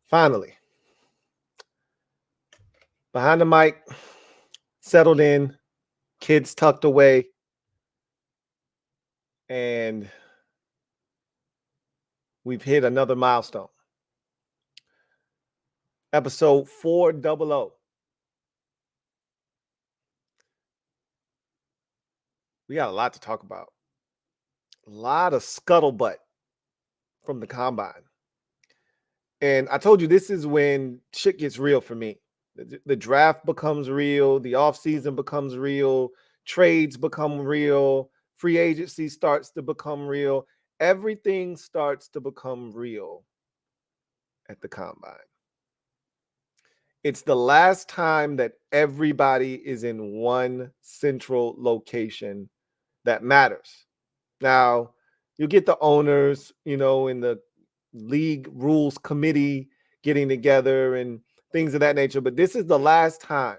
Finally. Behind the mic, settled in, kids tucked away, and we've hit another milestone. Episode 400. We got a lot to talk about. A lot of scuttlebutt from the combine. And I told you this is when shit gets real for me. The draft becomes real, the offseason becomes real, trades become real, free agency starts to become real. Everything starts to become real at the combine. It's the last time that everybody is in one central location that matters. Now, you get the owners, in the league rules committee getting together and things of that nature, but this is the last time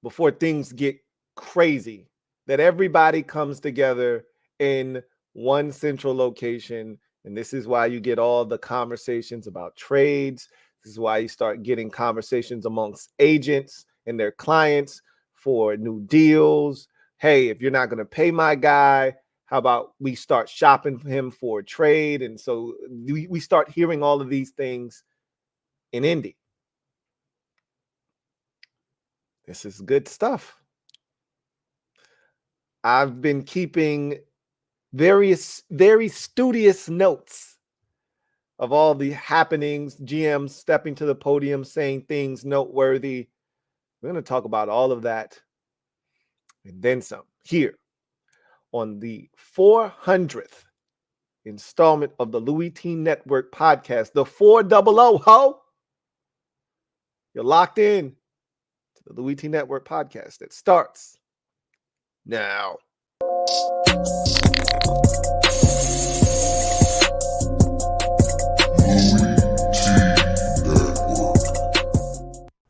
before things get crazy that everybody comes together in one central location. And this is why you get all the conversations about trades. This is why you start getting conversations amongst agents and their clients for new deals. Hey, if you're not going to pay my guy, how about we start shopping him for a trade? And so we start hearing all of these things in Indy. This is good stuff. I've been keeping very studious notes of all the happenings, GMs stepping to the podium, saying things noteworthy. We're going to talk about all of that and then some here on the 400th installment of the LouieTeeNetwork podcast, the 400, ho! You're locked in to the LouieTeeNetwork podcast that starts now.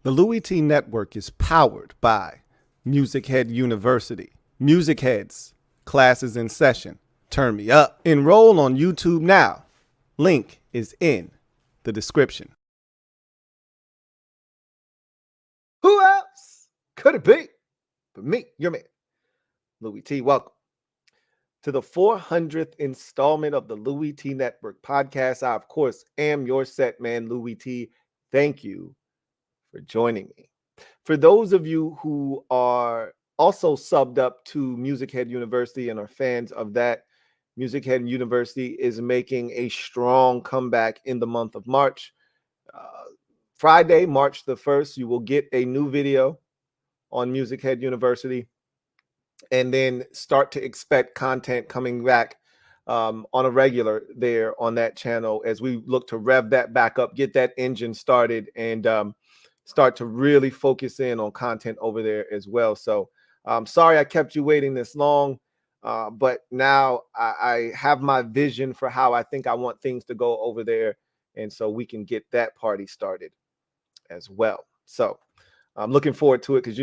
The LouieTeeNetwork is powered by MusicHead University. MusicHeads, classes in session. Turn me up. Enroll on YouTube now. Link is in the description. Who else could it be but me, your man, Louie T? Welcome to the 400th installment of the LouieTeeNetwork podcast. I, of course, am your set man, Louie T. Thank you for joining me. For those of you who are also subbed up to MusicHead University and are fans of that, MusicHead University is making a strong comeback in the month of March. Friday, March the 1st, you will get a new video on MusicHead University, and then start to expect content coming back on a regular there on that channel as we look to rev that back up, get that engine started, and start to really focus in on content over there as well. So I'm sorry I kept you waiting this long, but now I have my vision for how I think I want things to go over there, and so we can get that party started as well. So I'm looking forward to it because,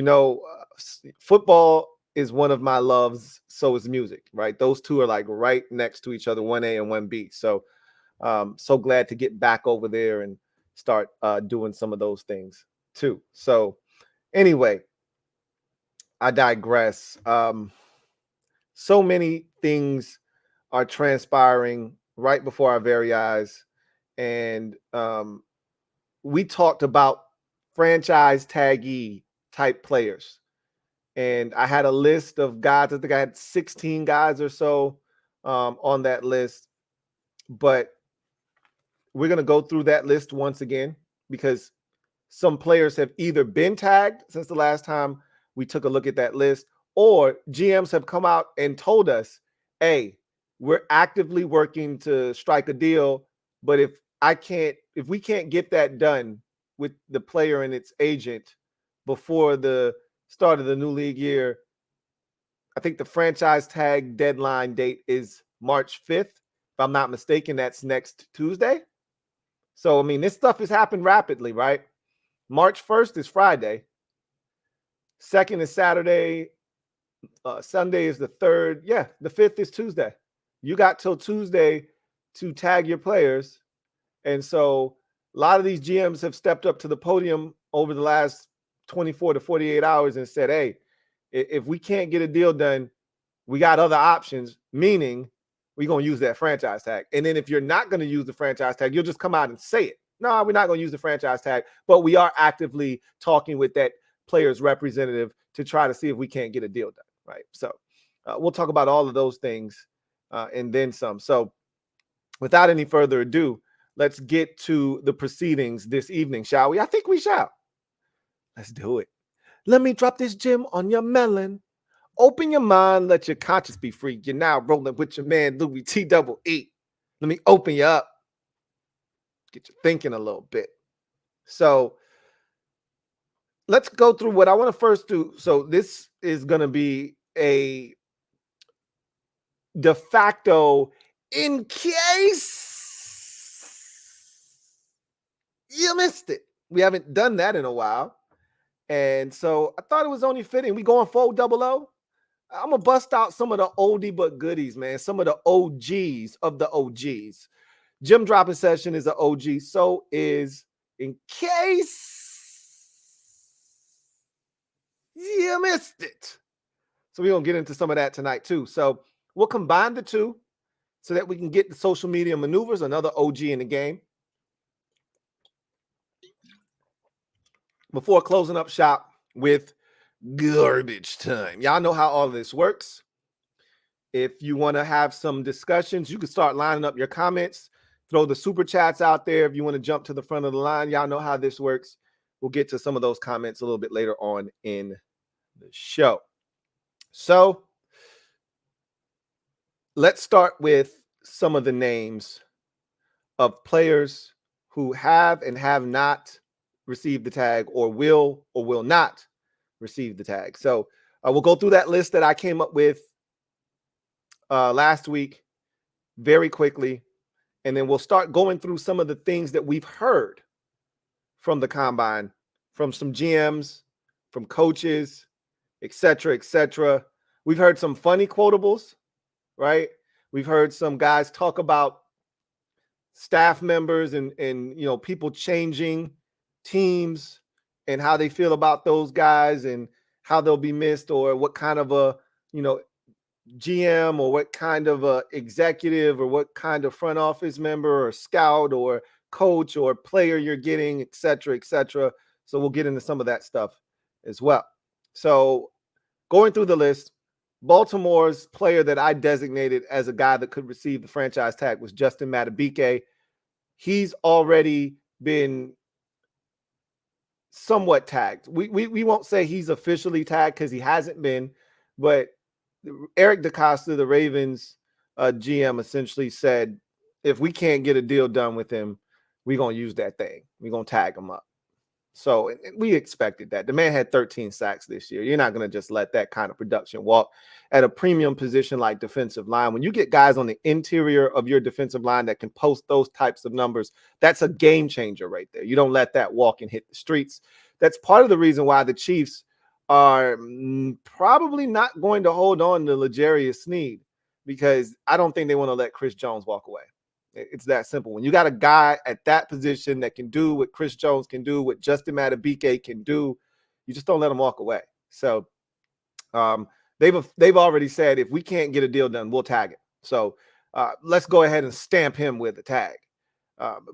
football is one of my loves. So is music, right? Those two are like right next to each other, 1A and 1B. So so glad to get back over there and start doing some of those things too. So anyway, I digress. So many things are transpiring right before our very eyes. And we talked about franchise taggee type players. And I had a list of guys. I think I had 16 guys or so on that list. But we're going to go through that list once again because some players have either been tagged since the last time we took a look at that list, or GMs have come out and told us, hey, we're actively working to strike a deal, but if we can't get that done with the player and its agent before the start of the new league year, I think the franchise tag deadline date is March 5th. If I'm not mistaken, that's next Tuesday. So, I mean, this stuff has happened rapidly, right? March 1st is Friday. 2nd is Saturday. Sunday is the 3rd. Yeah, the 5th is Tuesday. You got till Tuesday to tag your players. And so a lot of these GMs have stepped up to the podium over the last 24 to 48 hours and said, hey, if we can't get a deal done, we got other options, meaning we're going to use that franchise tag. And then if you're not going to use the franchise tag, you'll just come out and say it. No, we're not going to use the franchise tag, but we are actively talking with that player's representative to try to see if we can't get a deal done, right? So we'll talk about all of those things and then some. So without any further ado, let's get to the proceedings this evening, shall we? I think we shall. Let's do it. Let me drop this gem on your melon. Open your mind, let your conscience be free. You're now rolling with your man, Louie T-double-E. Let me open you up. Get you thinking a little bit. So let's go through what I want to first do. So this is going to be a de facto in case you missed it. We haven't done that in a while. And so I thought it was only fitting. We going 400. I'm going to bust out some of the oldie but goodies, man. Some of the OGs of the OGs. Gym dropping session is an OG. So is in case you missed it. So we're going to get into some of that tonight too. So we'll combine the two so that we can get the social media maneuvers, another OG in the game. Before closing up shop with garbage time. Y'all know how all of this works. If you want to have some discussions, you can start lining up your comments. Throw the super chats out there if you want to jump to the front of the line. Y'all know how this works. We'll get to some of those comments a little bit later on in the show. So let's start with some of the names of players who have and have not received the tag or will not receive the tag. So we'll go through that list that I came up with last week very quickly. And then we'll start going through some of the things that we've heard from the combine, from some GMs, from coaches, et cetera, et cetera. We've heard some funny quotables, right? We've heard some guys talk about staff members and you know, people changing teams and how they feel about those guys and how they'll be missed, or what kind of a, you know, GM or what kind of a executive or what kind of front office member or scout or coach or player you're getting, et cetera, et cetera. So we'll get into some of that stuff as well. So going through the list, Baltimore's player that I designated as a guy that could receive the franchise tag was Justin Madubuike. He's already been somewhat tagged. We won't say he's officially tagged because he hasn't been, but Eric DeCosta, the Ravens GM, essentially said, if we can't get a deal done with him, we're going to use that thing. We're going to tag him up. So and we expected that. The man had 13 sacks this year. You're not going to just let that kind of production walk at a premium position like defensive line. When you get guys on the interior of your defensive line that can post those types of numbers, that's a game changer right there. You don't let that walk and hit the streets. That's part of the reason why the Chiefs are probably not going to hold on to L'Jarius Sneed, because I don't think they want to let Chris Jones walk away. It's that simple. When you got a guy at that position that can do what Chris Jones can do, what Justin Madubuike can do, you just don't let him walk away. So they've already said, if we can't get a deal done, we'll tag it. So let's go ahead and stamp him with a tag.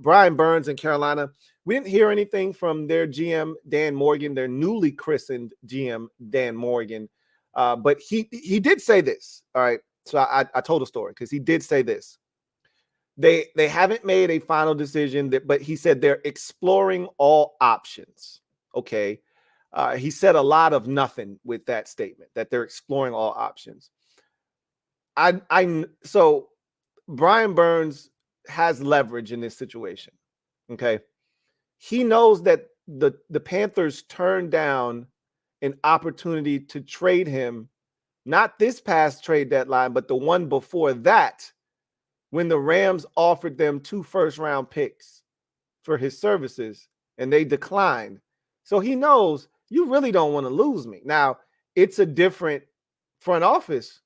Brian Burns in Carolina. We didn't hear anything from their GM, Dan Morgan, their newly christened GM, Dan Morgan. But he did say this. All right. So I told a story because he did say this. They haven't made a final decision, but he said they're exploring all options. Okay. He said a lot of nothing with that statement, that they're exploring all options. So Brian Burns has leverage in this situation. Okay. He knows that the Panthers turned down an opportunity to trade him, not this past trade deadline, but the one before that, when the Rams offered them 2 first-round picks for his services and they declined. So he knows you really don't want to lose me. Now, it's a different front office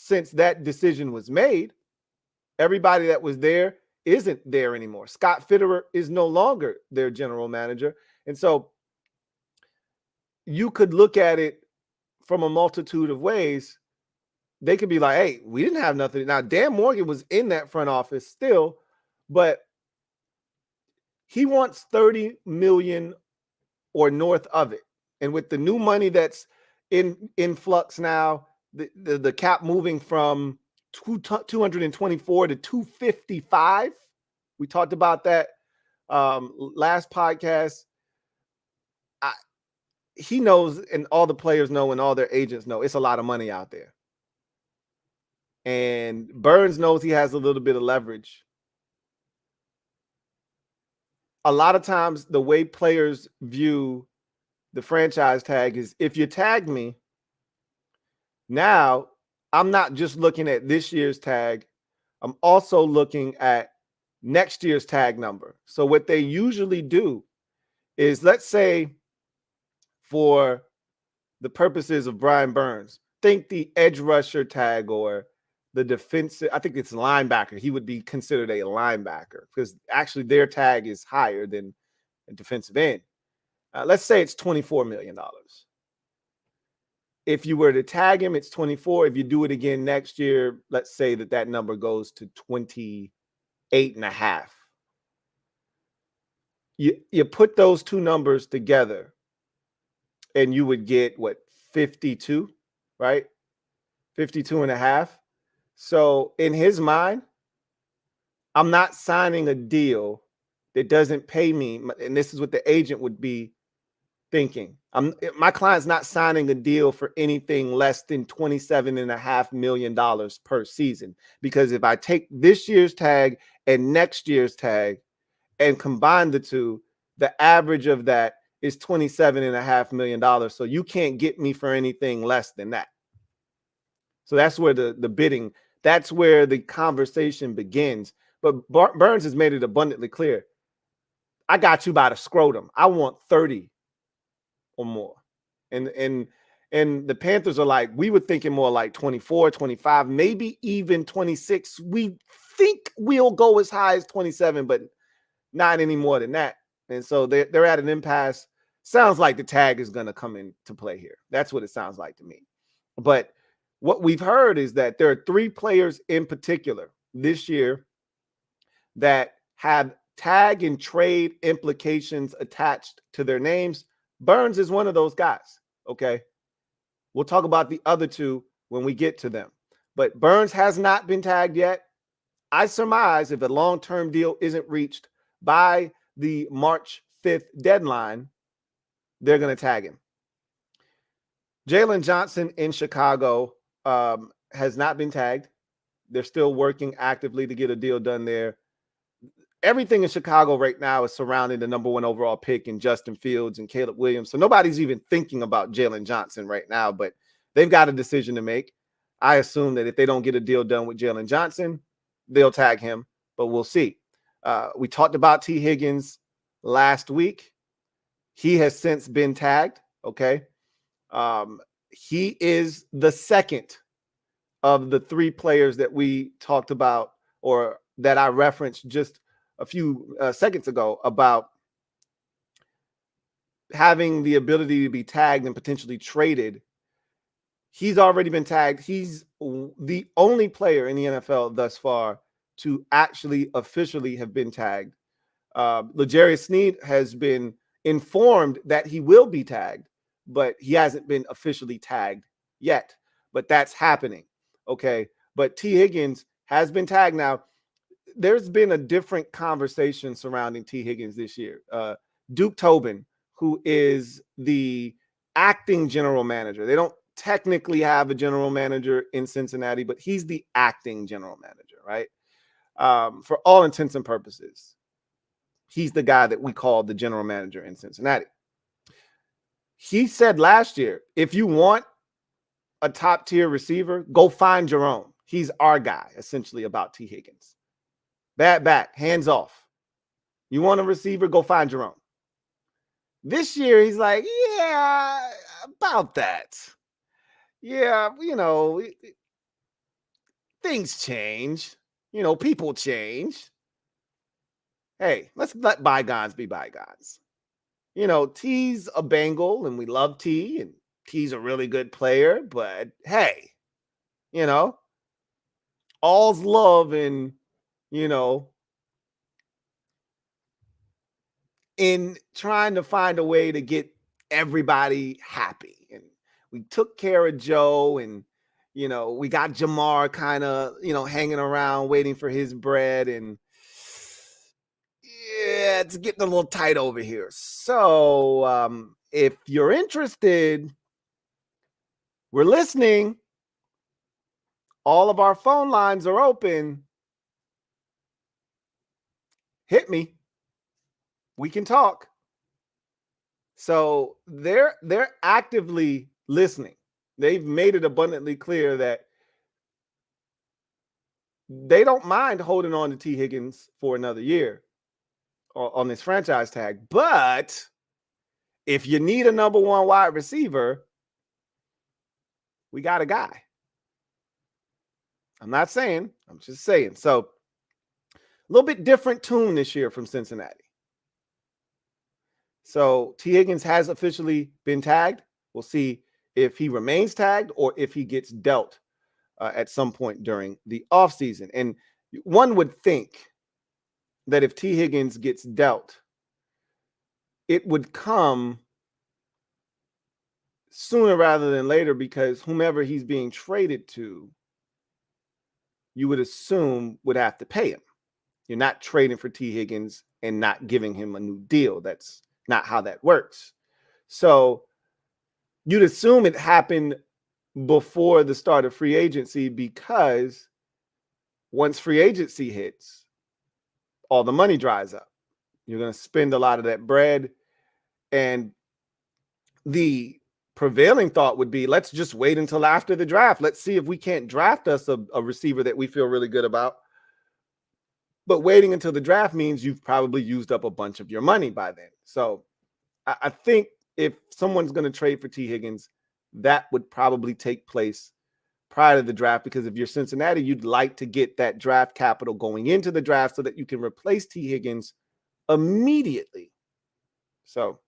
since that decision was made. Everybody that was there isn't there anymore. Scott Fitterer is no longer their general manager. And so you could look at it from a multitude of ways. They could be like, hey, we didn't have nothing. Now, Dan Morgan was in that front office still, but he wants 30 million or north of it. And with the new money that's in flux now, the cap moving from 224 to 255. We talked about that last podcast. He knows, and all the players know, and all their agents know, it's a lot of money out there. And Burns knows he has a little bit of leverage. A lot of times, the way players view the franchise tag is, if you tag me, now I'm not just looking at this year's tag, I'm also looking at next year's tag number. So what they usually do is, let's say, for the purposes of Brian Burns, think the edge rusher tag or the defensive, I think it's linebacker. He would be considered a linebacker because actually their tag is higher than a defensive end. Let's say it's $24 million. If you were to tag him, it's 24. If you do it again next year, let's say that number goes to 28.5. You put those two numbers together and you would get what, 52, right? 52.5. So in his mind, I'm not signing a deal that doesn't pay me. And this is what the agent would be thinking. My client's not signing a deal for anything less than $27.5 million per season. Because if I take this year's tag and next year's tag and combine the two, the average of that is $27.5 million. So you can't get me for anything less than that. So that's where the bidding, that's where the conversation begins. But Burns has made it abundantly clear. I got you by the scrotum. I want 30 or more. And the Panthers are like, we were thinking more like 24, 25, maybe even 26. We think we'll go as high as 27, but not any more than that. And so they're at an impasse. Sounds like the tag is going to come into play here. That's what it sounds like to me. But what we've heard is that there are 3 players in particular this year that have tag and trade implications attached to their names. Burns is one of those guys, okay? We'll talk about the other 2 when we get to them. But Burns has not been tagged yet. I surmise if a long-term deal isn't reached by the March 5th deadline, they're going to tag him. Jalen Johnson in Chicago has not been tagged. They're still working actively to get a deal done there. Everything in Chicago right now is surrounding the number 1 overall pick in Justin Fields and Caleb Williams. So nobody's even thinking about Jalen Johnson right now, but they've got a decision to make. I assume that if they don't get a deal done with Jalen Johnson, they'll tag him, but we'll see. We talked about T. Higgins last week. He has since been tagged, okay? He is the second of the 3 players that we talked about, or that I referenced just a few seconds ago, about having the ability to be tagged and potentially traded. He's already been tagged. He's the only player in the NFL thus far to actually officially have been tagged. L'Jarius Sneed has been informed that he will be tagged, but he hasn't been officially tagged yet. But that's happening, okay? But T. Higgins has been tagged. Now, there's been a different conversation surrounding T. Higgins this year. Duke Tobin, who is the acting general manager. They don't technically have a general manager in Cincinnati, but he's the acting general manager, right? For all intents and purposes, he's the guy that we call the general manager in Cincinnati. He said last year, if you want a top tier receiver, go find your own. He's our guy, essentially, about T. Higgins. Bad back, hands off. You want a receiver, go find your own. This year, he's like, yeah, about that. Yeah, things change. People change. Hey, let's let bygones be bygones. T's a Bengal, and we love T, and T's a really good player. But hey, all's love in, you know, in trying to find a way to get everybody happy. And we took care of Joe, and we got Jamar kind of, hanging around waiting for his bread. And yeah, it's getting a little tight over here. So if you're interested, we're listening. All of our phone lines are open. Hit me. We can talk. So they're actively listening. They've made it abundantly clear that they don't mind holding on to T. Higgins for another year on this franchise tag. But if you need a number one wide receiver, we got a guy. I'm not saying, I'm just saying. So a little bit different tune this year from Cincinnati. So T. Higgins has officially been tagged. We'll see if he remains tagged or if he gets dealt at some point during the offseason. And one would think that if T. Higgins gets dealt, it would come sooner rather than later, because whomever he's being traded to, you would assume would have to pay him. You're not trading for T. Higgins and not giving him a new deal. That's not how that works. So you'd assume it happened before the start of free agency, because once free agency hits, all the money dries up. You're going to spend a lot of that bread. And the prevailing thought would be, let's just wait until after the draft. Let's see if we can't draft us a receiver that we feel really good about. But waiting until the draft means you've probably used up a bunch of your money by then. So I think if someone's going to trade for T. Higgins, that would probably take place prior to the draft, because if you're Cincinnati, you'd like to get that draft capital going into the draft so that you can replace T. Higgins immediately. So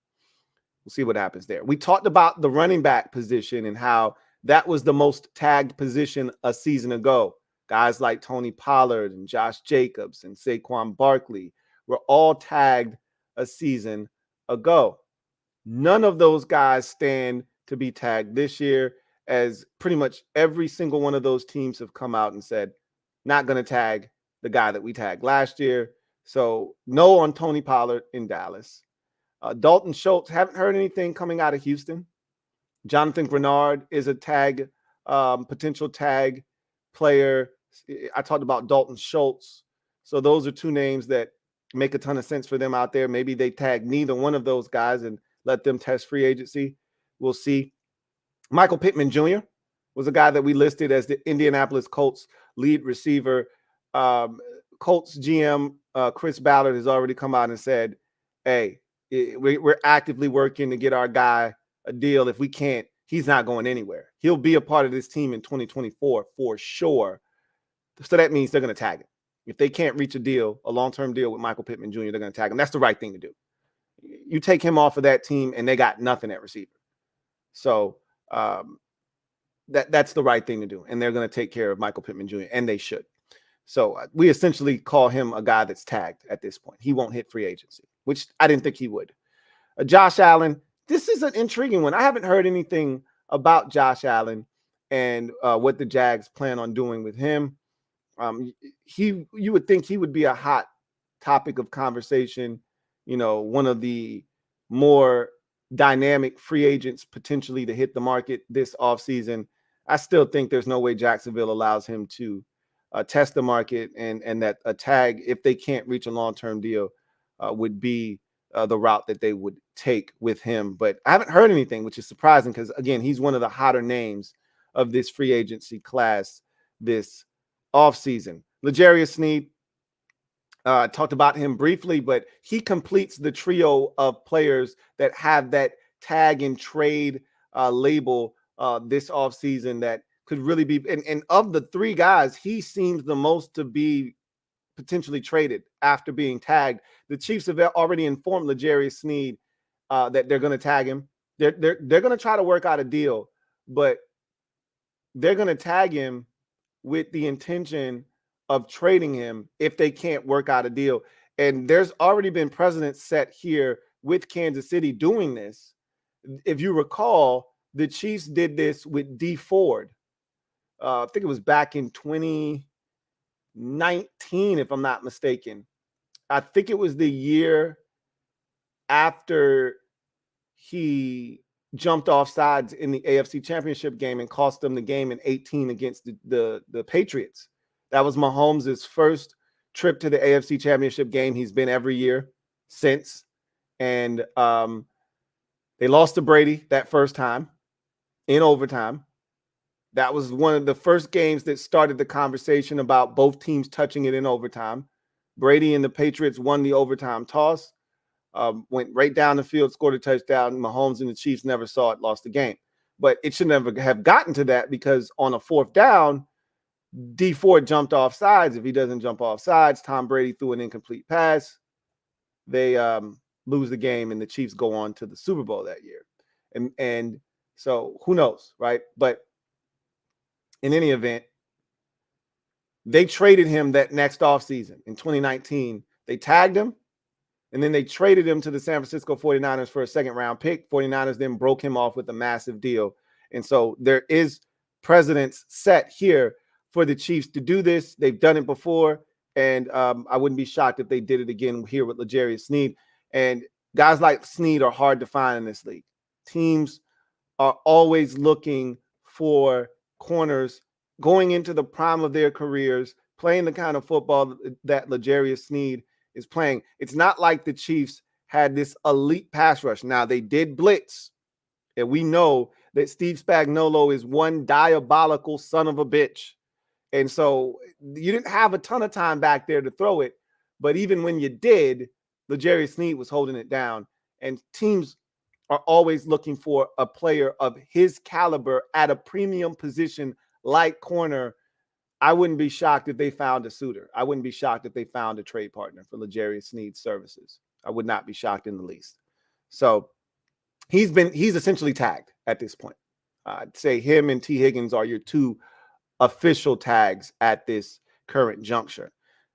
we'll see what happens there. We talked about the running back position and how that was the most tagged position a season ago. Guys like Tony Pollard and Josh Jacobs and Saquon Barkley were all tagged a season ago. None of those guys stand to be tagged this year, as pretty much every single one of those teams have come out and said, not going to tag the guy that we tagged last year. So no on Tony Pollard in Dallas. Dalton Schultz, haven't heard anything coming out of Houston. Jonathan Grenard is a tag, potential tag player. I talked about Dalton Schultz. So those are two names that make a ton of sense for them out there. Maybe they tag neither one of those guys and let them test free agency. We'll see. Michael Pittman Jr. was a guy that we listed as the Indianapolis Colts lead receiver. Colts GM Chris Ballard has already come out and said, hey, we're actively working to get our guy a deal. If we can't, he's not going anywhere. He'll be a part of this team in 2024 for sure. So that means they're going to tag him. If they can't reach a deal, a long-term deal with Michael Pittman Jr., they're going to tag him. That's the right thing to do. You take him off of that team and they got nothing at receiver. So that's the right thing to do. And they're going to take care of Michael Pittman Jr., and they should. So we essentially call him a guy that's tagged at this point. He won't hit free agency, which I didn't think he would. Josh Allen, this is an intriguing one. I haven't heard anything about Josh Allen and what the Jags plan on doing with him. You would think he would be a hot topic of conversation, one of the more dynamic free agents potentially to hit the market this offseason. I still think there's no way Jacksonville allows him to test the market, and that a tag, if they can't reach a long-term deal, would be the route that they would take with him. But I haven't heard anything, which is surprising, because, again, he's one of the hotter names of this free agency class this offseason. L'Jarius Sneed, talked about him briefly, but he completes the trio of players that have that tag and trade label this offseason that could really be. And of the three guys, he seems the most to be potentially traded after being tagged. The Chiefs have already informed L'Jarius Sneed that they're going to tag him. They're going to try to work out a deal, but they're going to tag him with the intention of trading him if they can't work out a deal. And there's already been precedents set here with Kansas City doing this. If you recall, the Chiefs did this with D Ford. I think it was back in 2019, if I'm not mistaken. I think it was the year after he jumped off sides in the AFC Championship game and cost them the game in 18 against the Patriots. That was Mahomes' first trip to the AFC Championship game. He's been every year since. And they lost to Brady that first time in overtime. That was one of the first games that started the conversation about both teams touching it in overtime. Brady and the Patriots won the overtime toss, went right down the field, scored a touchdown. Mahomes and the Chiefs never saw it, lost the game. But it should never have gotten to that because on a fourth down, D Ford jumped off sides. If he doesn't jump off sides, Tom Brady threw an incomplete pass. They lose the game, and the Chiefs go on to the Super Bowl that year. And so who knows, right? But in any event, they traded him that next offseason in 2019. They tagged him, and then they traded him to the San Francisco 49ers for a second-round pick. 49ers then broke him off with a massive deal. And so there is precedents set here for the Chiefs to do this. They've done it before, and I wouldn't be shocked if they did it again here with L'Jarius Sneed. And guys like Sneed are hard to find in this league. Teams are always looking for corners going into the prime of their careers, playing the kind of football that L'Jarius Sneed is playing. It's not like the Chiefs had this elite pass rush. Now, they did blitz, and we know that Steve Spagnuolo is one diabolical son of a bitch. And so you didn't have a ton of time back there to throw it, but even when you did, L'Jarius Sneed was holding it down. And teams are always looking for a player of his caliber at a premium position like corner. I wouldn't be shocked if they found a suitor. I wouldn't be shocked if they found a trade partner for L'Jarius Sneed's services. I would not be shocked in the least. So he's essentially tagged at this point. I'd say him and T. Higgins are your two official tags at this current juncture.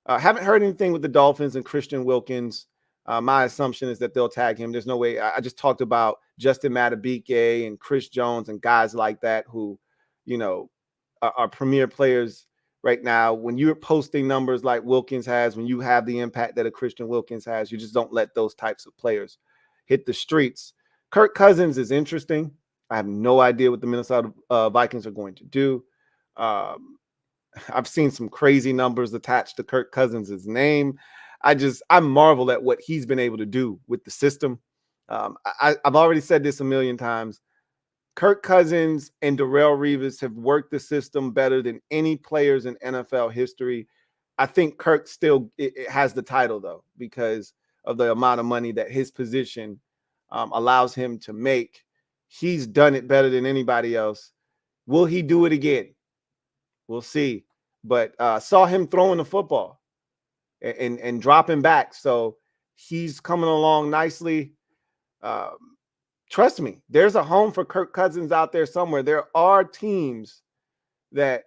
Haven't heard anything with the Dolphins and Christian Wilkins. My assumption is that they'll tag him. There's no way. I just talked about Justin Madubuike and Chris Jones and guys like that who, are premier players right now. When you're posting numbers like Wilkins has, when you have the impact that a Christian Wilkins has, you just don't let those types of players hit the streets. Kirk Cousins is interesting. I have no idea what the Minnesota Vikings are going to do. I've seen some crazy numbers attached to Kirk Cousins' name. I marvel at what he's been able to do with the system. I've already said this a million times. Kirk Cousins and Darrelle Revis have worked the system better than any players in NFL history. I think Kirk still it has the title, though, because of the amount of money that his position allows him to make. He's done it better than anybody else. Will he do it again? We'll see. But saw him throwing the football and dropping back. So he's coming along nicely. Trust me, there's a home for Kirk Cousins out there somewhere. There are teams that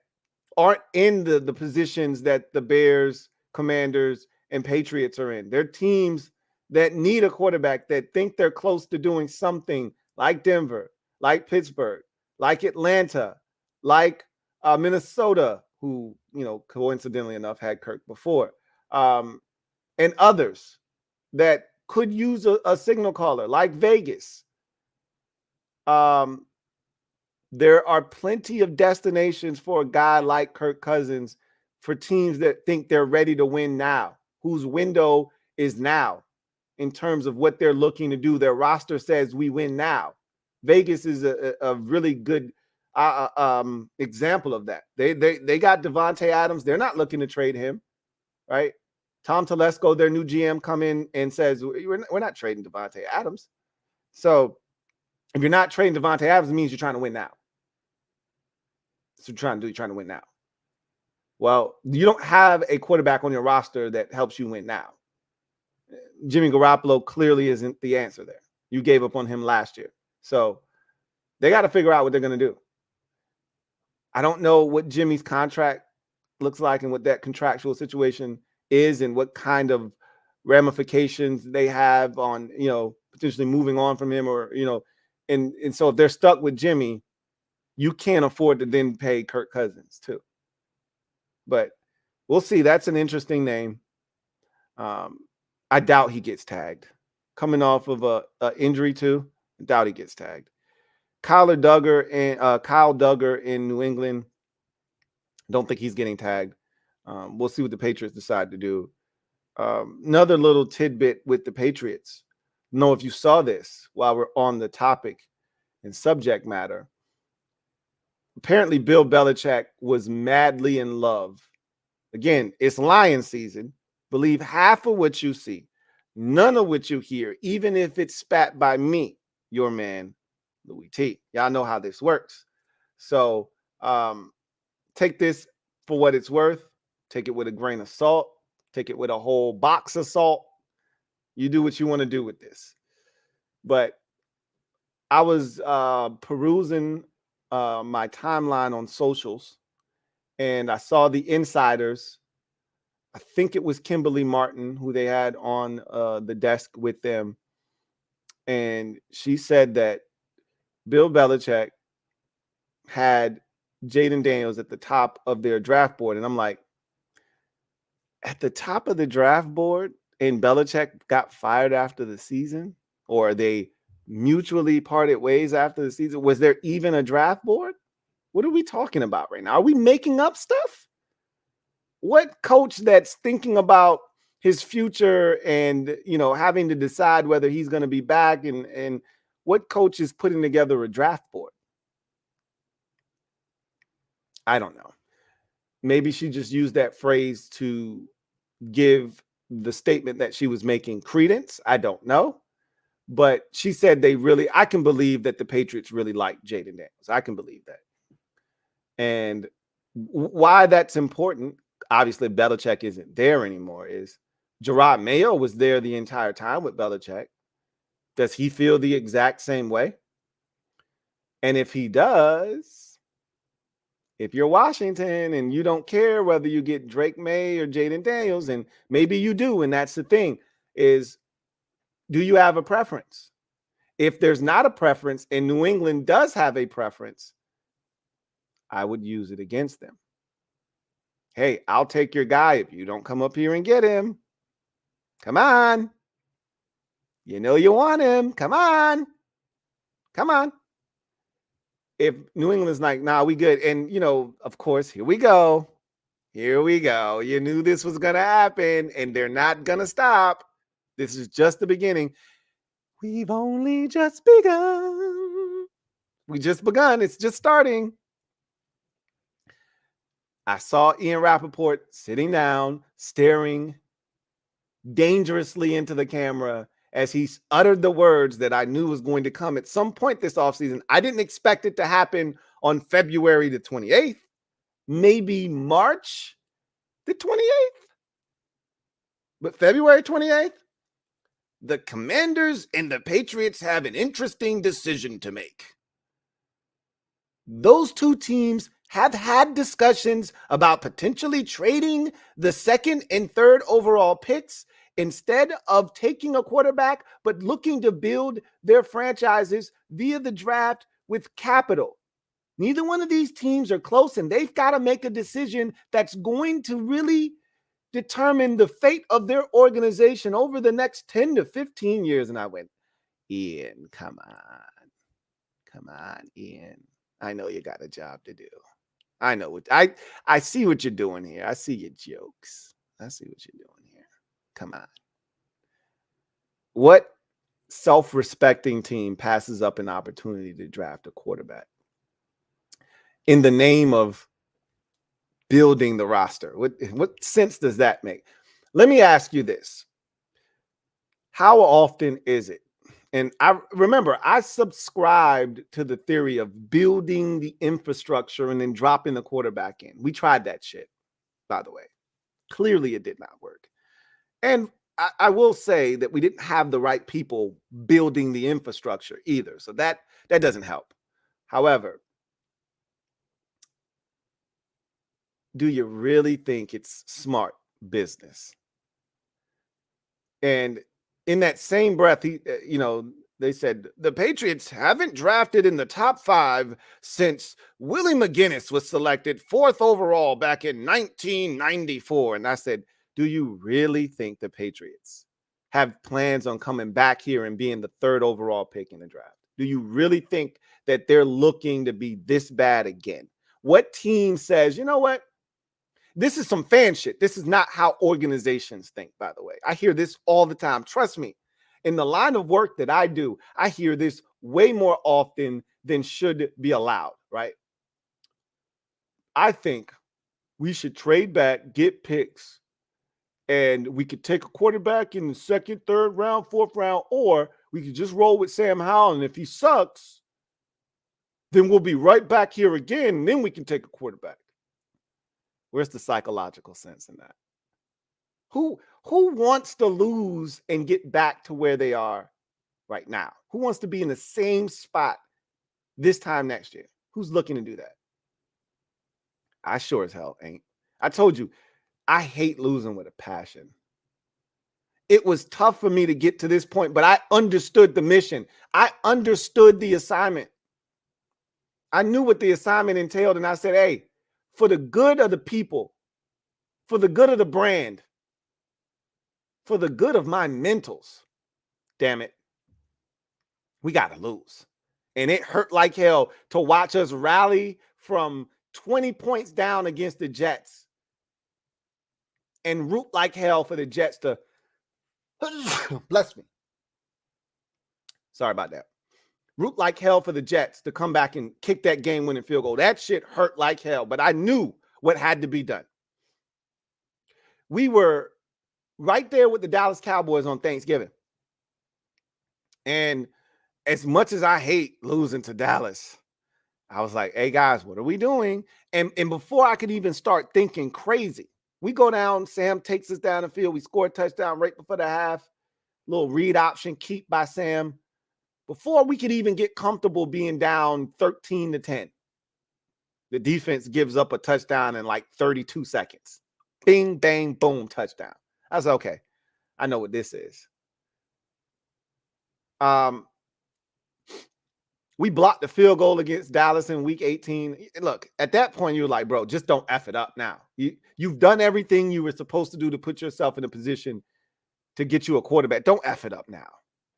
aren't in the positions that the Bears, Commanders, and Patriots are in. They're teams that need a quarterback, that think they're close to doing something like Denver, like Pittsburgh, like Atlanta, like Minnesota, who, coincidentally enough had Kirk before, and others that could use a signal caller like Vegas. There are plenty of destinations for a guy like Kirk Cousins for teams that think they're ready to win now, whose window is now in terms of what they're looking to do. Their roster says we win now. Vegas is a really good example of that. They got Devontae Adams. They're not looking to trade him, right? Tom Telesco, their new GM, come in and says, we're not trading Devontae Adams. So if you're not trading Devontae Adams, it means you're trying to win now. That's what you're trying to do. You're trying to win now. Well, you don't have a quarterback on your roster that helps you win now. Jimmy Garoppolo clearly isn't the answer there. You gave up on him last year. So they got to figure out what they're going to do. I don't know what Jimmy's contract looks like and what that contractual situation is and what kind of ramifications they have on, potentially moving on from him or, and so if they're stuck with Jimmy, you can't afford to then pay Kirk Cousins too. But we'll see. That's an interesting name. I doubt he gets tagged. Coming off of a injury too, I doubt he gets tagged. Kyle Duggar in New England. Don't think he's getting tagged. We'll see what the Patriots decide to do. Another little tidbit with the Patriots. I don't know if you saw this while we're on the topic and subject matter. Apparently, Bill Belichick was madly in love. Again, it's Lion season. Believe half of what you see, none of what you hear, even if it's spat by me, your man, Louie T. Y'all know how this works. So take this for what it's worth. Take it with a grain of salt. Take it with a whole box of salt. You do what you want to do with this. But I was perusing my timeline on socials, and I saw the insiders. I think it was Kimberly Martin who they had on the desk with them. And she said that Bill Belichick had Jaden Daniels at the top of their draft board. And I'm like, at the top of the draft board, and Belichick got fired after the season? Or they mutually parted ways after the season? Was there even a draft board? What are we talking about right now? Are we making up stuff? What coach that's thinking about his future and, having to decide whether he's going to be back and what coach is putting together a draft board? I don't know. Maybe she just used that phrase to give the statement that she was making credence. I don't know. But she said I can believe that the Patriots really like Jaden Daniels. I can believe that. And why that's important, obviously Belichick isn't there anymore, is Gerard Mayo was there the entire time with Belichick. Does he feel the exact same way? And if he does, if you're Washington and you don't care whether you get Drake May or Jaden Daniels, and maybe you do, and that's the thing, is do you have a preference? If there's not a preference and New England does have a preference, I would use it against them. Hey, I'll take your guy if you don't come up here and get him. Come on. You know you want him. Come on. Come on. If New England's like, nah, we good. And, of course, here we go. Here we go. You knew this was going to happen, and they're not going to stop. This is just the beginning. We've only just begun. We just begun. It's just starting. I saw Ian Rappaport sitting down, staring dangerously into the camera as he uttered the words that I knew was going to come at some point this offseason. I didn't expect it to happen on February the 28th, maybe March the 28th. But February 28th, the Commanders and the Patriots have an interesting decision to make. Those two teams have had discussions about potentially trading the second and third overall picks instead of taking a quarterback, but looking to build their franchises via the draft with capital. Neither one of these teams are close, and they've got to make a decision that's going to really determine the fate of their organization over the next 10 to 15 years. And I went, Ian, come on, Ian. I know you got a job to do. I know what I see what you're doing here. I see your jokes. I see what you're doing here. Come on. What self-respecting team passes up an opportunity to draft a quarterback in the name of building the roster? What sense does that make? Let me ask you this. How often is it? And I remember I subscribed to the theory of building the infrastructure and then dropping the quarterback in. We tried that shit, by the way. Clearly, it did not work. And I will say that we didn't have the right people building the infrastructure either. So that doesn't help. However, do you really think it's smart business? And in that same breath, they said the Patriots haven't drafted in the top 5 since Willie McGinnis was selected 4th overall back in 1994. And I said, do you really think the Patriots have plans on coming back here and being the 3rd overall pick in the draft? Do you really think that they're looking to be this bad again? What team says, you know what? This is some fan shit. This is not how organizations think, by the way. I hear this all the time. Trust me, in the line of work that I do, I hear this way more often than should be allowed, right? I think we should trade back, get picks, and we could take a quarterback in the 2nd, 3rd round, 4th round, or we could just roll with Sam Howell, and if he sucks, then we'll be right back here again, and then we can take a quarterback. Where's the psychological sense in that? Who wants to lose and get back to where they are right now? Who wants to be in the same spot this time next year? Who's looking to do that? I sure as hell ain't. I told you, I hate losing with a passion. It was tough for me to get to this point, but I understood the mission. I understood the assignment. I knew what the assignment entailed, and I said, hey, for the good of the people, for the good of the brand, for the good of my mentals, damn it, we got to lose. And it hurt like hell to watch us rally from 20 points down against the Jets and root like hell for the Jets to, bless me. Sorry about that. Root like hell for the Jets to come back and kick that game-winning field goal. That shit hurt like hell, but I knew what had to be done. We were right there with the Dallas Cowboys on Thanksgiving. And as much as I hate losing to Dallas, I was like, hey, guys, what are we doing? And before I could even start thinking crazy, we go down, Sam takes us down the field. We score a touchdown right before the half. Little read option, keep by Sam. Before we could even get comfortable being down 13-10, the defense gives up a touchdown in like 32 seconds. Bing, bang, boom, touchdown. I was okay. I know what this is. We blocked the field goal against Dallas in week 18. Look, at that point, you were like, bro, just don't F it up now. You've done everything you were supposed to do to put yourself in a position to get you a quarterback. Don't F it up now,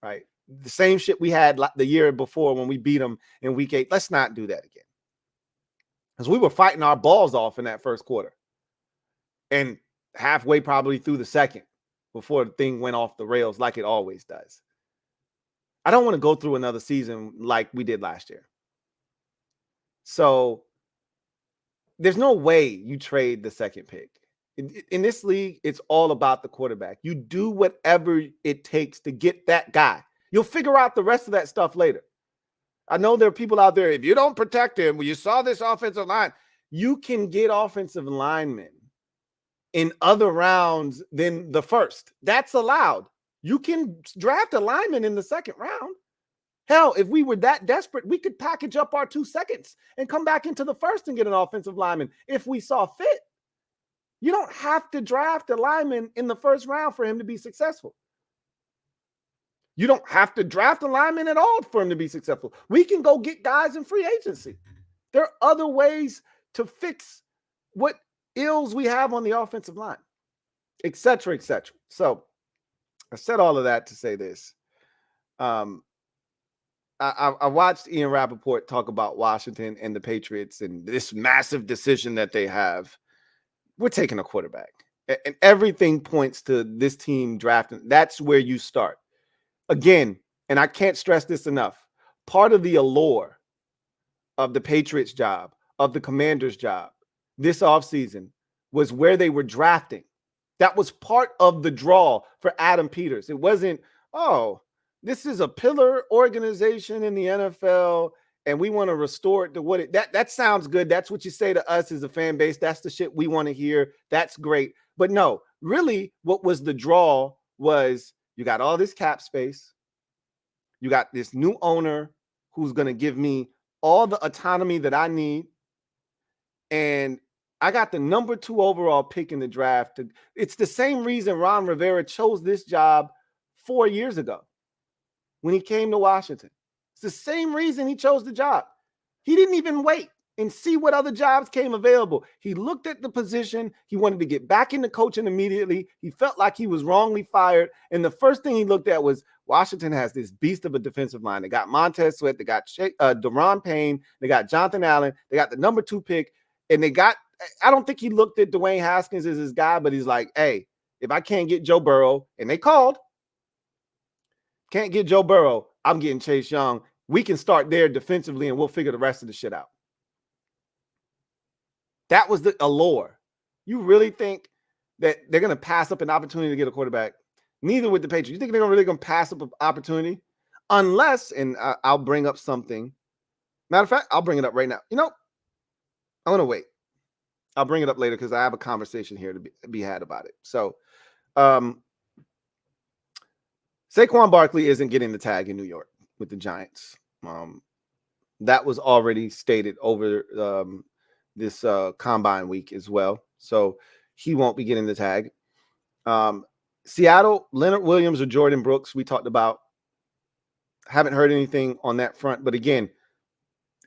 right? The same shit we had the year before when we beat them in week 8. Let's not do that again. Because we were fighting our balls off in that first quarter. And halfway probably through the second before the thing went off the rails like it always does. I don't want to go through another season like we did last year. So there's no way you trade the second pick. In this league, it's all about the quarterback. You do whatever it takes to get that guy. You'll figure out the rest of that stuff later. I know there are people out there, if you don't protect him, well, you saw this offensive line, you can get offensive linemen in other rounds than the first. That's allowed. You can draft a lineman in the second round. Hell, if we were that desperate, we could package up our 2 seconds and come back into the first and get an offensive lineman if we saw fit. You don't have to draft a lineman in the first round for him to be successful. You don't have to draft a lineman at all for him to be successful. We can go get guys in free agency. There are other ways to fix what ills we have on the offensive line, et cetera, et cetera. So I said all of that to say this. I watched Ian Rappaport talk about Washington and the Patriots and this massive decision that they have. We're taking a quarterback. And everything points to this team drafting. That's where you start. Again, and I can't stress this enough, part of the allure of the Patriots job, of the Commanders job this offseason was where they were drafting. That was part of the draw for Adam Peters. It wasn't, oh, this is a pillar organization in the NFL, and we want to restore it to what it that sounds good. That's what you say to us as a fan base. That's the shit we want to hear. That's great. But no, really, what was the draw was you got all this cap space. You got this new owner who's going to give me all the autonomy that I need. And I got the number 2 overall pick in the draft. It's the same reason Ron Rivera chose this job 4 years ago when he came to Washington. It's the same reason he chose the job. He didn't even wait and see what other jobs came available. He looked at the position. He wanted to get back into coaching immediately. He felt like he was wrongly fired. And the first thing he looked at was Washington has this beast of a defensive line. They got Montez Sweat. They got Deron Payne. They got Jonathan Allen. They got the number 2 pick. And they got, I don't think he looked at Dwayne Haskins as his guy, but he's like, hey, if I can't get Joe Burrow, and they called, can't get Joe Burrow, I'm getting Chase Young. We can start there defensively, and we'll figure the rest of the shit out. That was the allure. You really think that they're going to pass up an opportunity to get a quarterback? Neither with the Patriots. You think they're really going to pass up an opportunity? Unless, and I'll bring up something. Matter of fact, I'll bring it up right now. You know, I'm going to wait. I'll bring it up later because I have a conversation here to be had about it. So, Saquon Barkley isn't getting the tag in New York with the Giants. That was already stated over this combine week as well. So he won't be getting the tag. Seattle, Leonard Williams or Jordan Brooks, we talked about. Haven't heard anything on that front. But again,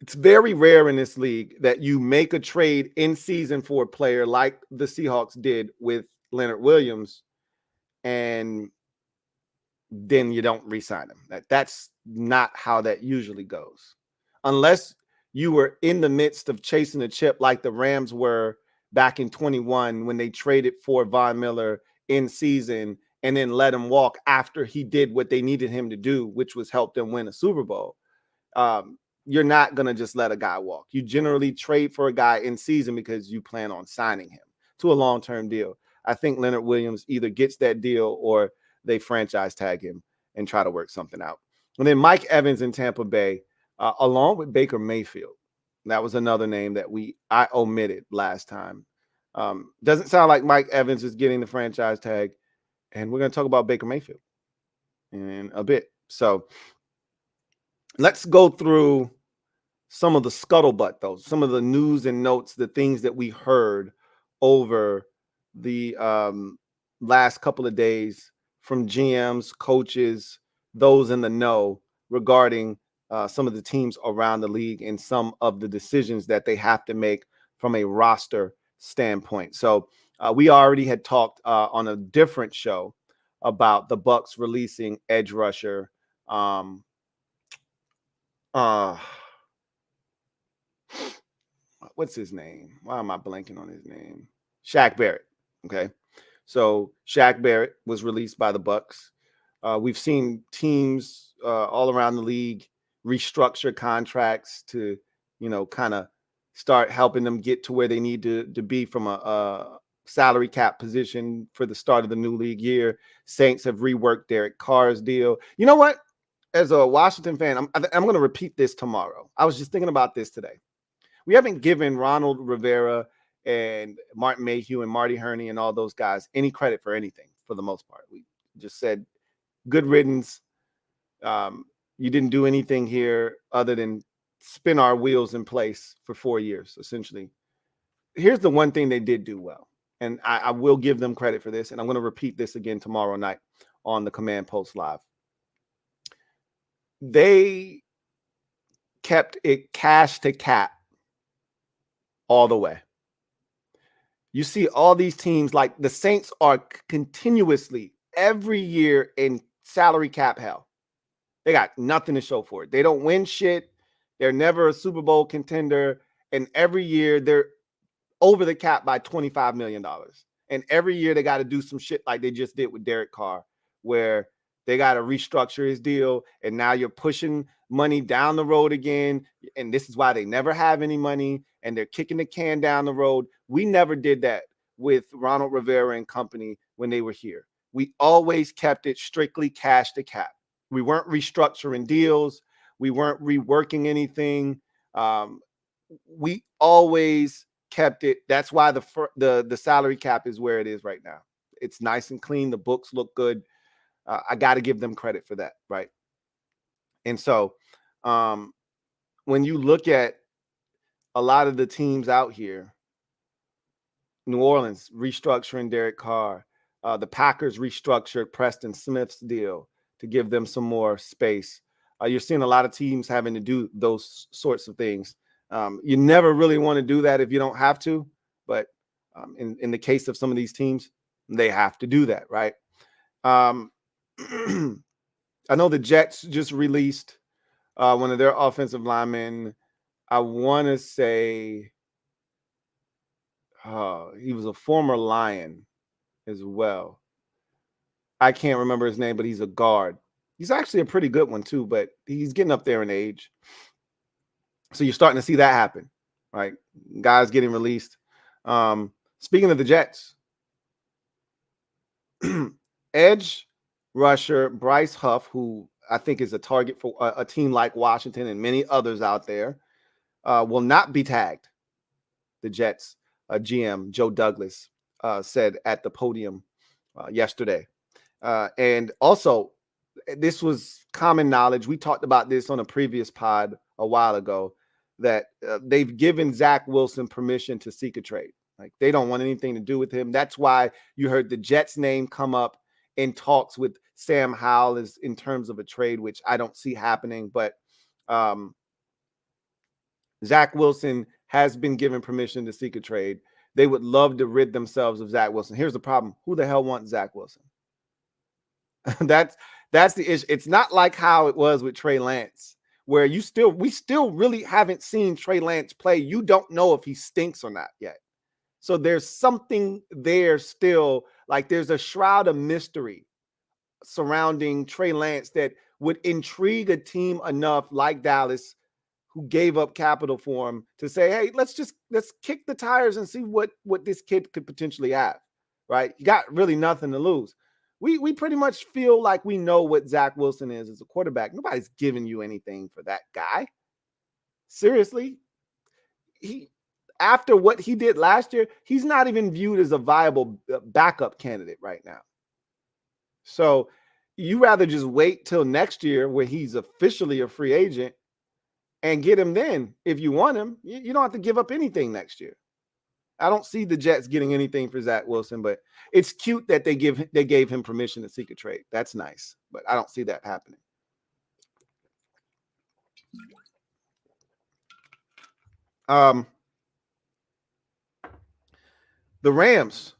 it's very rare in this league that you make a trade in season for a player like the Seahawks did with Leonard Williams and then you don't re-sign him. That's not how that usually goes. Unless you were in the midst of chasing a chip like the Rams were back in 21 when they traded for Von Miller in season and then let him walk after he did what they needed him to do, which was help them win a Super Bowl. You're not going to just let a guy walk. You generally trade for a guy in season because you plan on signing him to a long-term deal. I think Leonard Williams either gets that deal or they franchise tag him and try to work something out. And then Mike Evans in Tampa Bay, along with Baker Mayfield. That was another name that I omitted last time. Doesn't sound like Mike Evans is getting the franchise tag. And we're going to talk about Baker Mayfield in a bit. So let's go through some of the scuttlebutt, though, some of the news and notes, the things that we heard over the last couple of days from GMs, coaches, those in the know regarding some of the teams around the league and some of the decisions that they have to make from a roster standpoint. So we already had talked on a different show about the Bucs releasing edge rusher. What's his name? Why am I blanking on his name? Shaq Barrett. Okay. So Shaq Barrett was released by the Bucs. We've seen teams all around the league restructure contracts to, kind of start helping them get to where they need to be from a salary cap position for the start of the new league year. Saints have reworked Derek Carr's deal. You know what? As a Washington fan, I'm going to repeat this tomorrow. I was just thinking about this today. We haven't given Ronald Rivera and Martin Mayhew and Marty Herney and all those guys any credit for anything for the most part. We just said, good riddance. You didn't do anything here other than spin our wheels in place for 4 years, essentially. Here's the one thing they did do well, and I will give them credit for this, and I'm going to repeat this again tomorrow night on the Command Post Live. They kept it cash to cap all the way. You see all these teams like the Saints are continuously every year in salary cap hell. They got nothing to show for it. They don't win shit. They're never a Super Bowl contender. And every year they're over the cap by $25 million. And every year they got to do some shit like they just did with Derek Carr, where they got to restructure his deal. And now you're pushing money down the road again. And this is why they never have any money. And they're kicking the can down the road. We never did that with Ronald Rivera and company when they were here. We always kept it strictly cash to cap. We weren't restructuring deals. We weren't reworking anything. We always kept it. That's why the salary cap is where it is right now. It's nice and clean. The books look good. I got to give them credit for that, right? And so, when you look at a lot of the teams out here, New Orleans restructuring Derek Carr, the Packers restructured Preston Smith's deal to give them some more space. You're seeing a lot of teams having to do those sorts of things. You never really want to do that if you don't have to, but in the case of some of these teams, they have to do that, right? I know the Jets just released one of their offensive linemen. I want to say he was a former Lion as well. I can't remember his name, but he's a guard. He's actually a pretty good one too, but he's getting up there in age. So you're starting to see that happen, right? Guys getting released. Speaking of the Jets, edge rusher Bryce Huff, who I think is a target for a team like Washington and many others out there, will not be tagged. The Jets GM Joe Douglas said at the podium yesterday. And also, this was common knowledge. We talked about this on a previous pod a while ago, that they've given Zach Wilson permission to seek a trade. Like, they don't want anything to do with him. That's why you heard the Jets name come up in talks with Sam Howell is in terms of a trade, which I don't see happening. But Zach Wilson has been given permission to seek a trade. They would love to rid themselves of Zach Wilson. Here's the problem. Who the hell wants Zach Wilson? That's the issue. It's not like how it was with Trey Lance, where we still really haven't seen Trey Lance play. You don't know if he stinks or not yet. So there's something there still, like there's a shroud of mystery surrounding Trey Lance that would intrigue a team enough like Dallas, who gave up capital for him, to say, hey, let's kick the tires and see what this kid could potentially have, right? You got really nothing to lose. We pretty much feel like we know what Zach Wilson is as a quarterback. Nobody's giving you anything for that guy. Seriously. After what he did last year, he's not even viewed as a viable backup candidate right now. So you rather just wait till next year where he's officially a free agent and get him then. If you want him, you don't have to give up anything next year. I don't see the Jets getting anything for Zach Wilson, but it's cute that they gave him permission to seek a trade. That's nice, but I don't see that happening. The Rams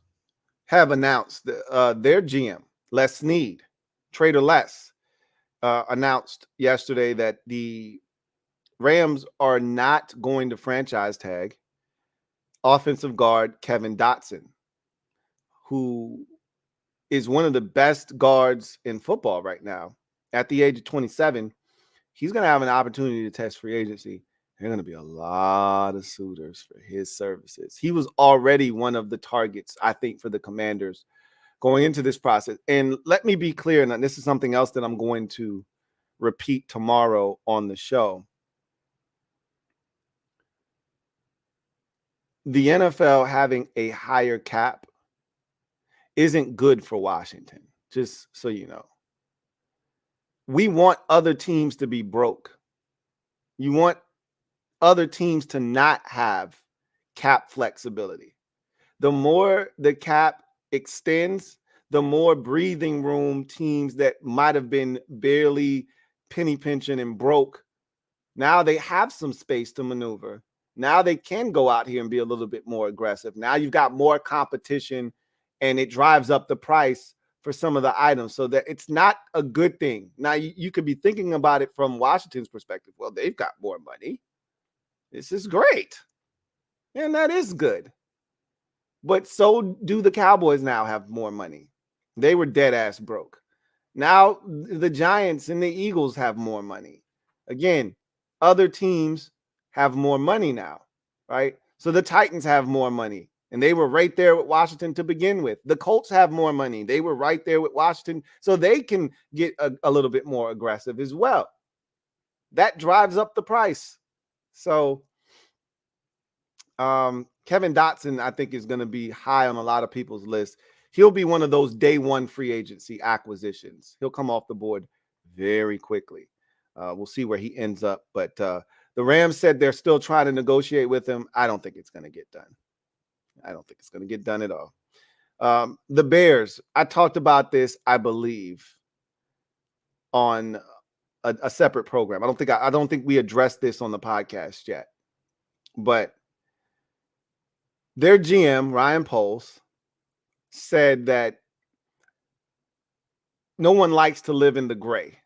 have announced their GM, Les Snead, Trader Les, announced yesterday that the Rams are not going to franchise tag offensive guard Kevin Dotson, who is one of the best guards in football right now. At the age of 27, he's going to have an opportunity to test free agency. There are going to be a lot of suitors for his services. He was already one of the targets, I think, for the Commanders going into this process. And let me be clear, and this is something else that I'm going to repeat tomorrow on the show. The NFL having a higher cap isn't good for Washington, just so you know. We want other teams to be broke. You want other teams to not have cap flexibility. The more the cap extends, the more breathing room teams that might have been barely penny pinching and broke, now they have some space to maneuver. Now they can go out here and be a little bit more aggressive. Now you've got more competition, and it drives up the price for some of the items, so that it's not a good thing. Now you could be thinking about it from Washington's perspective. Well, they've got more money. This is great. And that is good. But so do the Cowboys now have more money. They were dead ass broke. Now the Giants and the Eagles have more money. Again, other teams have more money now, right? So the Titans have more money. And they were right there with Washington to begin with. The Colts have more money. They were right there with Washington. So they can get a little bit more aggressive as well. That drives up the price. So Kevin Dotson, I think, is going to be high on a lot of people's list. He'll be one of those day one free agency acquisitions. He'll come off the board very quickly. We'll see where he ends up. But the Rams said they're still trying to negotiate with him. I don't think it's going to get done. I don't think it's going to get done at all. The Bears, I talked about this, I believe, on a separate program. I don't think we addressed this on the podcast yet. But their GM, Ryan Poles, said that no one likes to live in the gray,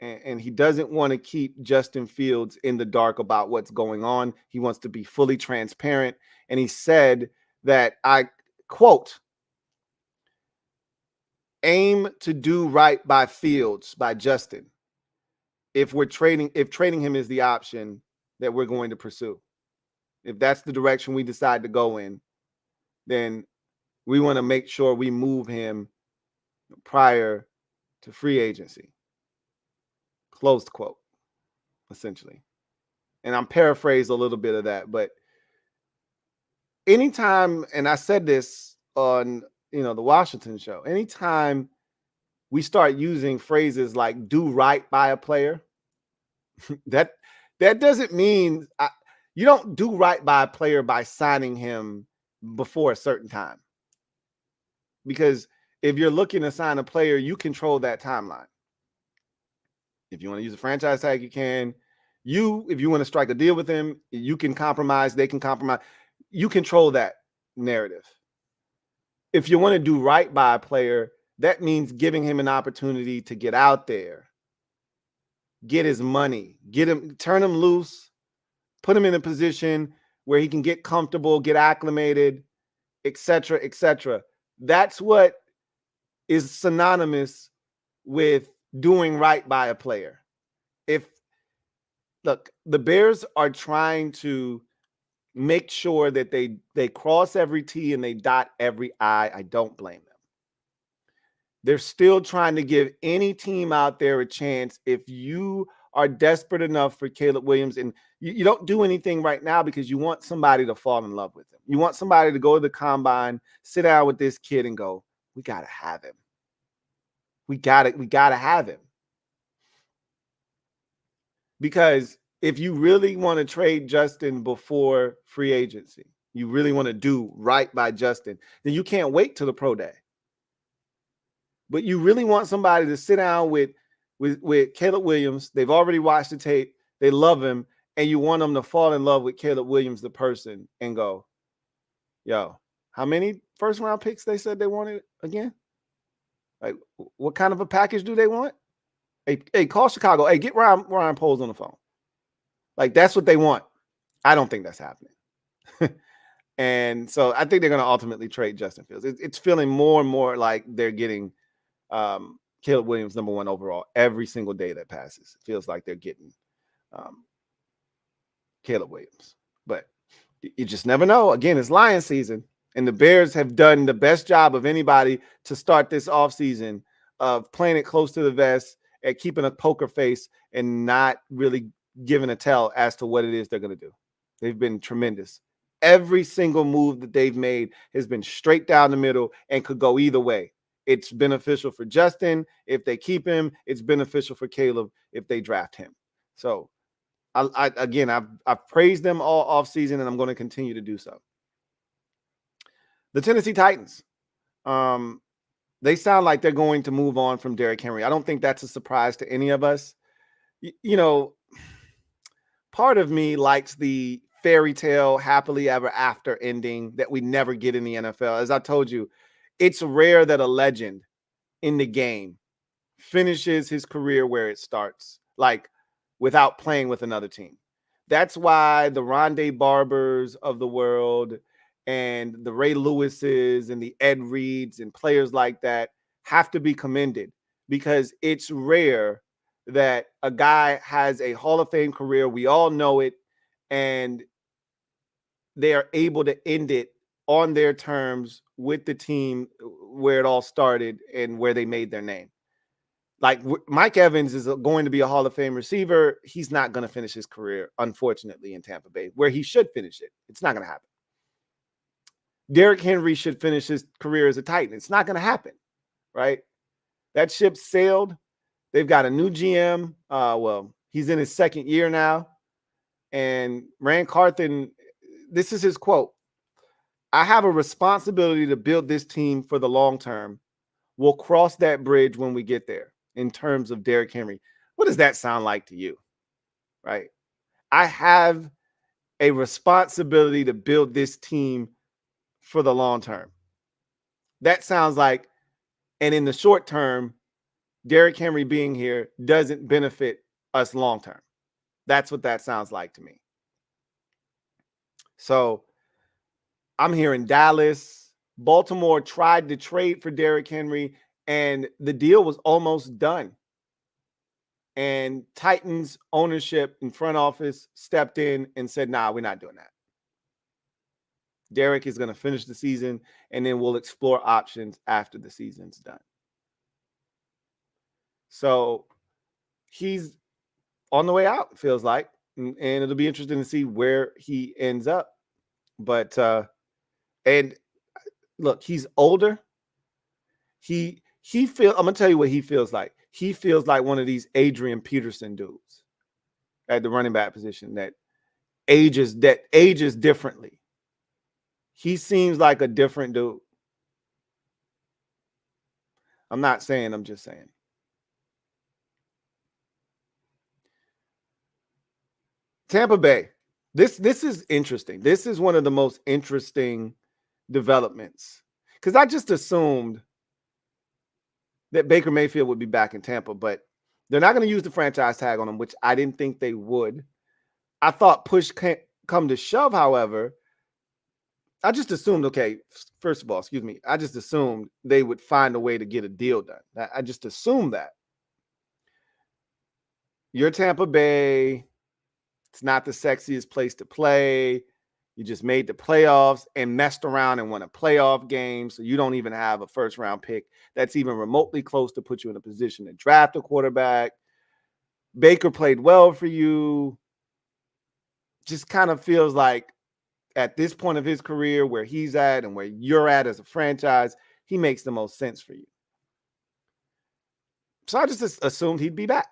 and he doesn't want to keep Justin Fields in the dark about what's going on. He wants to be fully transparent. And he said that, I quote, aim to do right by Fields, by Justin, if trading him is the option that we're going to pursue. If that's the direction we decide to go in, then we want to make sure we move him prior to free agency. Closed quote, essentially. And I'm paraphrasing a little bit of that, but anytime, and I said this on, the Washington show, anytime we start using phrases like do right by a player, that doesn't mean you don't do right by a player by signing him before a certain time. Because if you're looking to sign a player, you control that timeline. If you want to use a franchise tag, you can. If you want to strike a deal with him, you can compromise. They can compromise. You control that narrative. If you want to do right by a player, that means giving him an opportunity to get out there, get his money, turn him loose, put him in a position where he can get comfortable, get acclimated, etc., etc. That's what is synonymous with doing right by a player. Look, the Bears are trying to make sure that they cross every T and they dot every I. I don't blame them. They're still trying to give any team out there a chance. If you are desperate enough for Caleb Williams, and you don't do anything right now because you want somebody to fall in love with him. You want somebody to go to the combine, sit down with this kid and go, we got to have him. We got to have him. Because if you really want to trade Justin before free agency, you really want to do right by Justin, then you can't wait till the pro day. But you really want somebody to sit down with Caleb Williams. They've already watched the tape. They love him. And you want them to fall in love with Caleb Williams, the person, and go, yo, how many first-round picks they said they wanted again? Like, what kind of a package do they want? Hey, call Chicago. Hey, get Ryan Poles on the phone. Like, that's what they want. I don't think that's happening. And so I think they're going to ultimately trade Justin Fields. It's feeling more and more like they're getting Caleb Williams number 1 overall every single day that passes. It feels like they're getting Caleb Williams. But you just never know. Again, it's Lion season, and the Bears have done the best job of anybody to start this offseason of playing it close to the vest, at keeping a poker face and not really giving a tell as to what it is they're going to do. They've been tremendous. Every single move that they've made has been straight down the middle and could go either way. It's beneficial for Justin if they keep him. It's beneficial for Caleb if they draft him. So, I've praised them all offseason, and I'm going to continue to do so. The Tennessee Titans. They sound like they're going to move on from Derrick Henry. I don't think that's a surprise to any of us. Part of me likes the fairy tale happily ever after ending that we never get in the NFL. As I told you, it's rare that a legend in the game finishes his career where it starts, like without playing with another team. That's why the Rondé Barbers of the world and the Ray Lewises and the Ed Reeds and players like that have to be commended, because it's rare that a guy has a Hall of Fame career. We all know it. And they are able to end it on their terms with the team where it all started and where they made their name. Like Mike Evans is going to be a Hall of Fame receiver. He's not going to finish his career, unfortunately, in Tampa Bay, where he should finish it. It's not going to happen. Derrick Henry should finish his career as a Titan. It's not going to happen, right? That ship sailed. They've got a new GM. Well, he's in his second year now. And Rand Carthen, this is his quote: "I have a responsibility to build this team for the long term. We'll cross that bridge when we get there." In terms of Derrick Henry, what does that sound like to you? Right? I have a responsibility to build this team for the long term. That sounds like, and in the short term, Derrick Henry being here doesn't benefit us long term. That's what that sounds like to me. So I'm here in Dallas. Baltimore tried to trade for Derrick Henry, and the deal was almost done. And Titans ownership and front office stepped in and said, nah, we're not doing that. Derrick is going to finish the season, and then we'll explore options after the season's done. So he's on the way out, it feels like, and it'll be interesting to see where he ends up. But and look, he's older. I'm gonna tell you what he feels like. He feels like one of these Adrian Peterson dudes at the running back position that ages differently. He seems like a different dude. I'm not saying, I'm just saying. Tampa Bay. This is interesting. This is one of the most interesting developments, because I just assumed that Baker Mayfield would be back in Tampa, but they're not going to use the franchise tag on him, which I didn't think they would. I thought push can't come to shove, however. I just assumed, okay, first of all, excuse me, I just assumed they would find a way to get a deal done. I just assumed that. You're Tampa Bay. It's not the sexiest place to play. You just made the playoffs and messed around and won a playoff game. So you don't even have a first round pick that's even remotely close to put you in a position to draft a quarterback. Baker played well for you. Just kind of feels like at this point of his career, where he's at and where you're at as a franchise, he makes the most sense for you. So I just assumed he'd be back.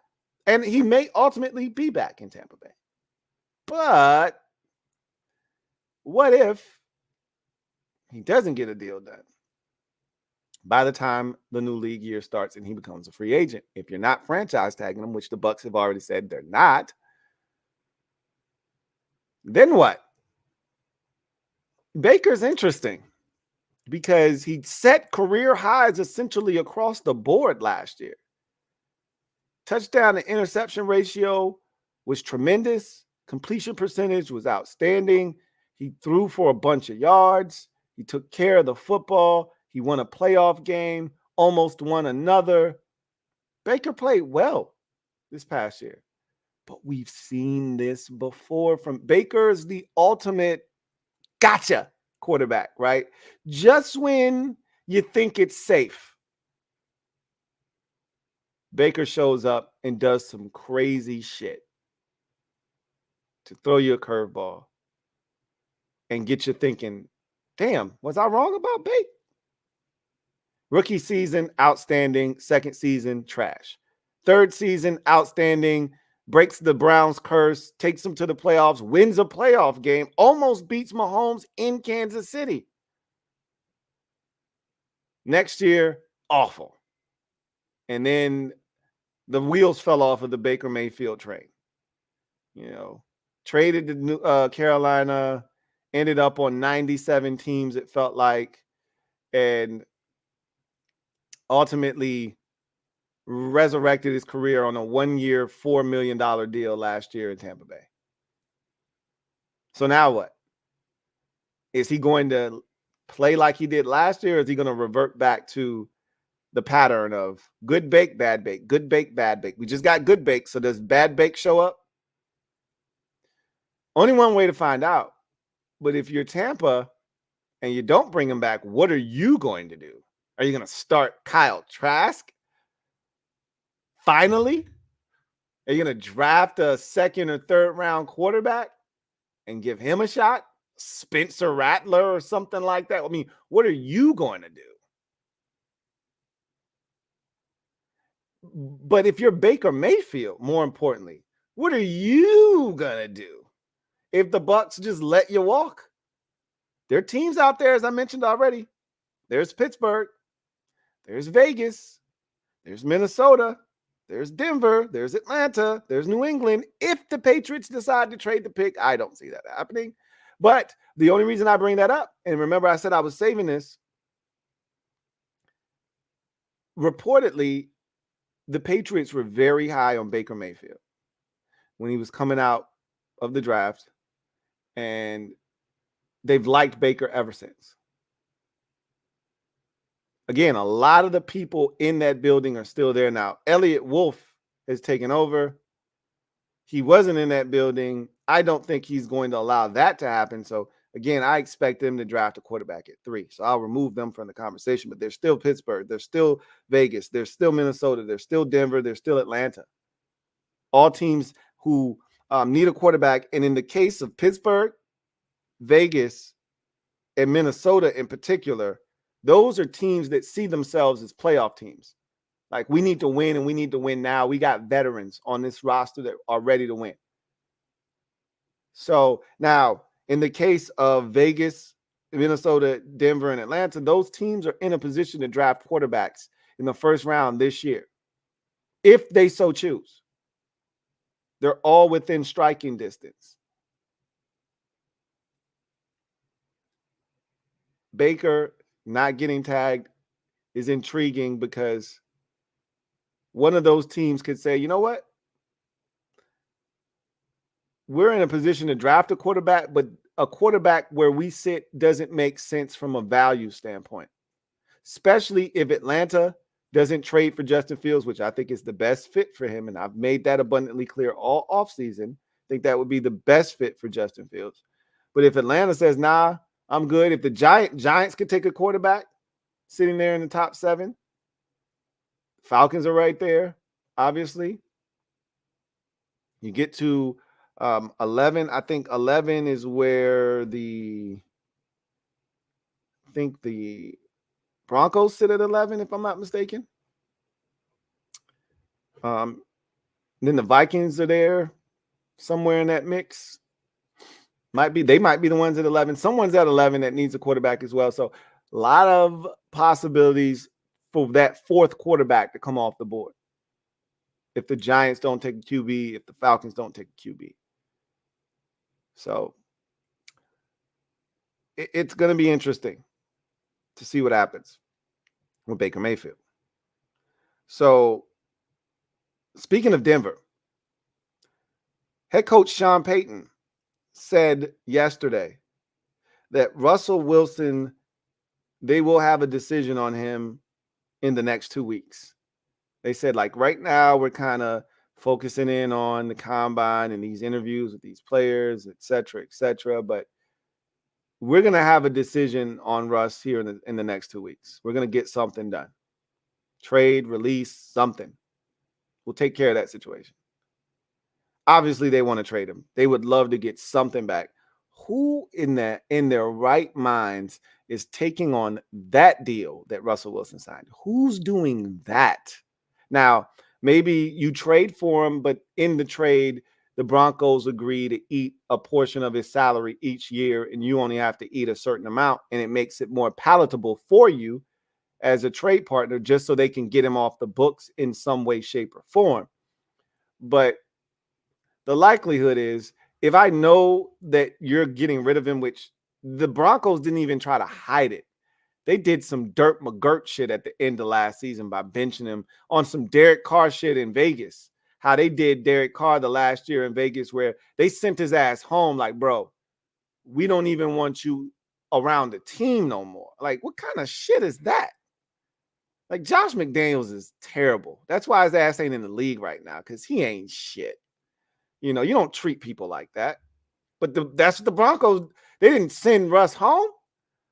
And he may ultimately be back in Tampa Bay. But what if he doesn't get a deal done by the time the new league year starts and he becomes a free agent? If you're not franchise tagging him, which the Bucs have already said they're not, then what? Baker's interesting because he set career highs essentially across the board last year. Touchdown to interception ratio was tremendous. Completion percentage was outstanding. He threw for a bunch of yards. He took care of the football. He won a playoff game, almost won another. Baker played well this past year. But we've seen this before from Baker. Is the ultimate gotcha quarterback, right? Just when you think it's safe, Baker shows up and does some crazy shit to throw you a curveball and get you thinking, damn, was I wrong about Baker? Rookie season, outstanding. Second season, trash. Third season, outstanding. Breaks the Browns' curse, takes them to the playoffs, wins a playoff game, almost beats Mahomes in Kansas City. Next year, awful. And then the wheels fell off of the Baker Mayfield train. You know, traded to Carolina, ended up on 97 teams, it felt like, and ultimately resurrected his career on a 1-year, $4 million deal last year in Tampa Bay. So now what? Is he going to play like he did last year, or is he going to revert back to the pattern of good bake, bad bake, good bake, bad bake? We just got good bake, so does bad bake show up? Only one way to find out. But if you're Tampa and you don't bring him back, what are you going to do? Are you going to start Kyle Trask? Finally? Are you going to draft a second or third round quarterback and give him a shot? Spencer Rattler or something like that? I mean, what are you going to do? But if you're Baker Mayfield, more importantly, what are you going to do if the Bucs just let you walk? There are teams out there, as I mentioned already. There's Pittsburgh. There's Vegas. There's Minnesota. There's Denver. There's Atlanta. There's New England. If the Patriots decide to trade the pick, I don't see that happening. But the only reason I bring that up, and remember I said I was saving this, reportedly, the Patriots were very high on Baker Mayfield when he was coming out of the draft, and they've liked Baker ever since. Again, a lot of the people in that building are still there now. Elliott Wolf has taken over. He wasn't in that building. I don't think he's going to allow that to happen. So, again, I expect them to draft a quarterback at 3. So I'll remove them from the conversation. But they're still Pittsburgh. They're still Vegas. They're still Minnesota. They're still Denver. They're still Atlanta. All teams who need a quarterback. And in the case of Pittsburgh, Vegas, and Minnesota in particular, those are teams that see themselves as playoff teams. Like, we need to win, and we need to win now. We got veterans on this roster that are ready to win. So now, in the case of Vegas, Minnesota, Denver, and Atlanta, those teams are in a position to draft quarterbacks in the first round this year, if they so choose. They're all within striking distance. Baker not getting tagged is intriguing because one of those teams could say, you know what? We're in a position to draft a quarterback, but a quarterback where we sit doesn't make sense from a value standpoint, especially if Atlanta doesn't trade for Justin Fields, which I think is the best fit for him. And I've made that abundantly clear all offseason. I think that would be the best fit for Justin Fields. But if Atlanta says, nah, I'm good. If the Giants could take a quarterback sitting there in the top 7, Falcons are right there, obviously. You get to 11. I think 11 is where the Broncos sit at 11, if I'm not mistaken. Then the Vikings are there somewhere in that mix. They might be the ones at 11. Someone's at 11 that needs a quarterback as well. So a lot of possibilities for that 4th quarterback to come off the board. If the Giants don't take a QB, if the Falcons don't take a QB. So it's going to be interesting to see what happens with Baker Mayfield. So speaking of Denver, head coach Sean Payton said yesterday that Russell Wilson, they will have a decision on him in the next 2 weeks. They said, like, right now we're kind of focusing in on the combine and these interviews with these players, et cetera, but we're going to have a decision on Russ here in the next 2 weeks. We're going to get something done. Trade, release, something. We'll take care of that situation. Obviously, they want to trade him. They would love to get something back. Who in their right minds is taking on that deal that Russell Wilson signed? Who's doing that? Now, maybe you trade for him, but in the trade, the Broncos agree to eat a portion of his salary each year, and you only have to eat a certain amount, and it makes it more palatable for you as a trade partner just so they can get him off the books in some way, shape, or form. But the likelihood is, if I know that you're getting rid of him, which the Broncos didn't even try to hide it. They did some Dirt McGirt shit at the end of last season by benching him on some Derek Carr shit in Vegas. How they did Derek Carr the last year in Vegas, where they sent his ass home like, bro, we don't even want you around the team no more. Like, what kind of shit is that? Like, Josh McDaniels is terrible. That's why his ass ain't in the league right now, because he ain't shit. You know, you don't treat people like that. But that's what the Broncos, They didn't send Russ home,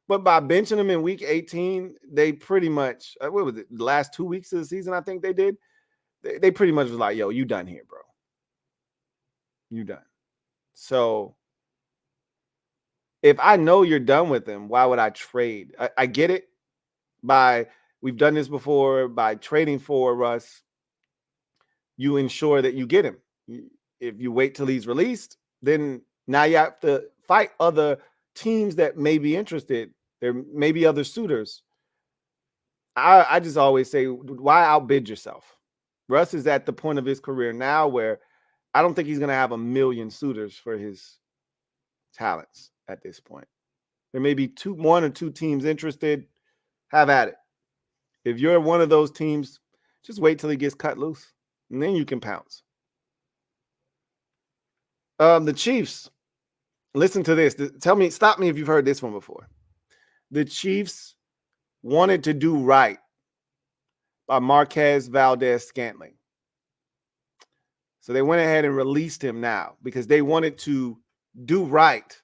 but by benching him in week 18, they pretty much, what was it, the last 2 weeks of the season, I think they did. They pretty much was like, yo, you done here, bro. You done. So if I know you're done with him, why would I trade? I get it. We've done this before, by trading for Russ, you ensure that you get him. If you wait till he's released, then now you have to fight other teams that may be interested. There may be other suitors. I just always say, why outbid yourself? Russ is at the point of his career now where I don't think he's going to have a million suitors for his talents at this point. There may be one or two teams interested. Have at it. If you're one of those teams, just wait till he gets cut loose, and then you can pounce. The Chiefs, listen to this. Stop me if you've heard this one before. The Chiefs wanted to do right by Marquez Valdez-Scantling. So they went ahead and released him now because they wanted to do right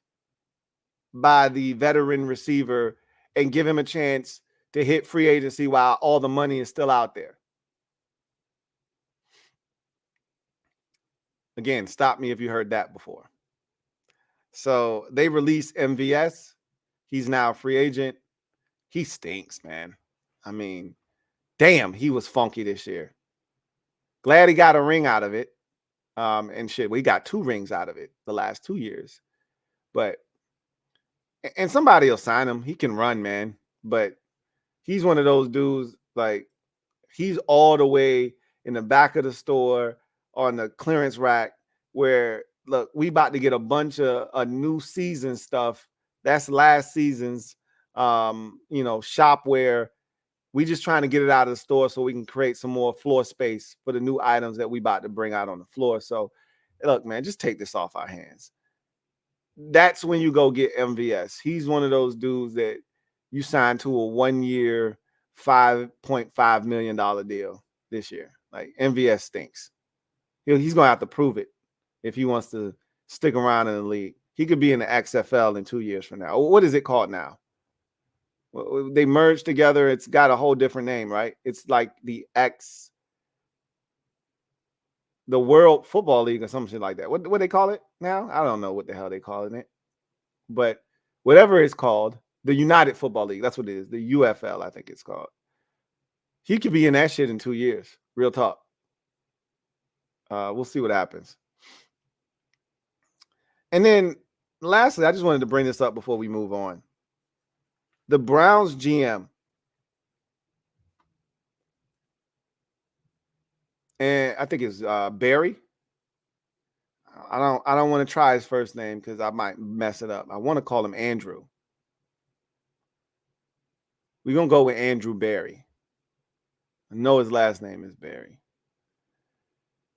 by the veteran receiver and give him a chance to hit free agency while all the money is still out there. Again, stop me if you heard that before. So they released MVS. He's now a free agent. He stinks, man. I mean, damn, he was funky this year. Glad he got a ring out of it. And shit, we got 2 rings out of it the last 2 years. And somebody will sign him. He can run, man. But he's one of those dudes, like, he's all the way in the back of the store on the clearance rack where, look, we about to get a bunch of new season stuff. That's last season's, shopware. We just trying to get it out of the store so we can create some more floor space for the new items that we about to bring out on the floor. So, look, man, just take this off our hands. That's when you go get MVS. He's one of those dudes that you signed to a 1-year, $5.5 million deal this year. Like, MVS stinks. He's going to have to prove it if he wants to stick around in the league. He could be in the XFL in 2 years from now. What is it called now? They merged together. It's got a whole different name, right? It's like the World Football League or something like that. What do they call it now? I don't know what the hell they calling it. But whatever it's called, the United Football League, that's what it is. The UFL, I think it's called. He could be in that shit in 2 years. Real talk. We'll see what happens. And then lastly, I just wanted to bring this up before we move on. The Browns GM, and I think it's Barry. I don't want to try his first name because I might mess it up. I want to call him Andrew. We're going to go with Andrew Barry. I know his last name is Barry.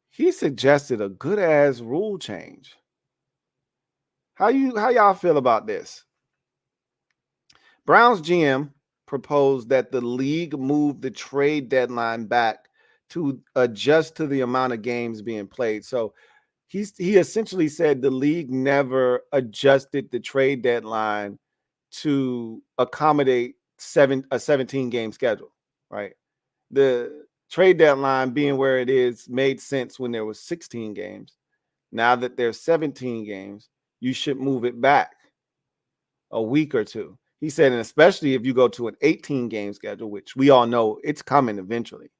He suggested a good-ass rule change. How y'all feel about this? Browns GM proposed that the league move the trade deadline back to adjust to the amount of games being played. So he essentially said the league never adjusted the trade deadline to accommodate a 17-game schedule, right? The trade deadline being where it is made sense when there was 16 games. Now that there's 17 games, you should move it back a week or two. He said, and especially if you go to an 18-game schedule, which we all know it's coming eventually.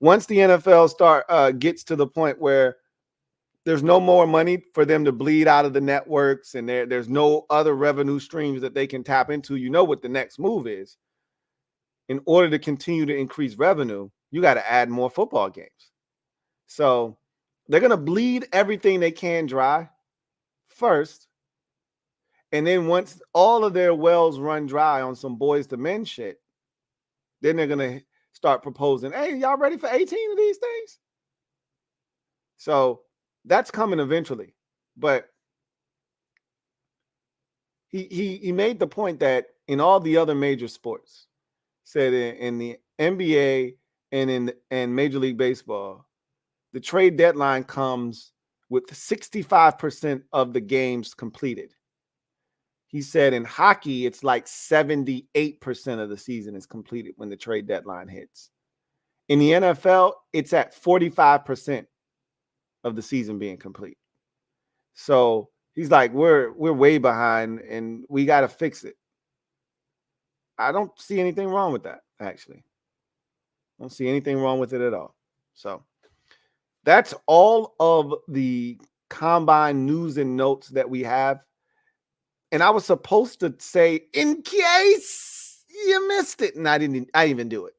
Once the NFL gets to the point where there's no more money for them to bleed out of the networks and there's no other revenue streams that they can tap into, you know what the next move is. In order to continue to increase revenue, you got to add more football games. So they're going to bleed everything they can dry first. And then once all of their wells run dry on some boys to men shit, then they're going to start proposing, hey, y'all ready for 18 of these things? So that's coming eventually. But he made the point that in all the other major sports, said in the NBA and in Major League Baseball, the trade deadline comes with 65% of the games completed. he said in hockey, it's like 78% of the season is completed when the trade deadline hits. In the NFL, it's at 45% of the season being complete. So he's like, we're way behind and we got to fix it. I don't see anything wrong with that, actually. I don't see anything wrong with it at all. So that's all of the combine news and notes that we have. And I was supposed to say, in case you missed it, and I didn't even do it.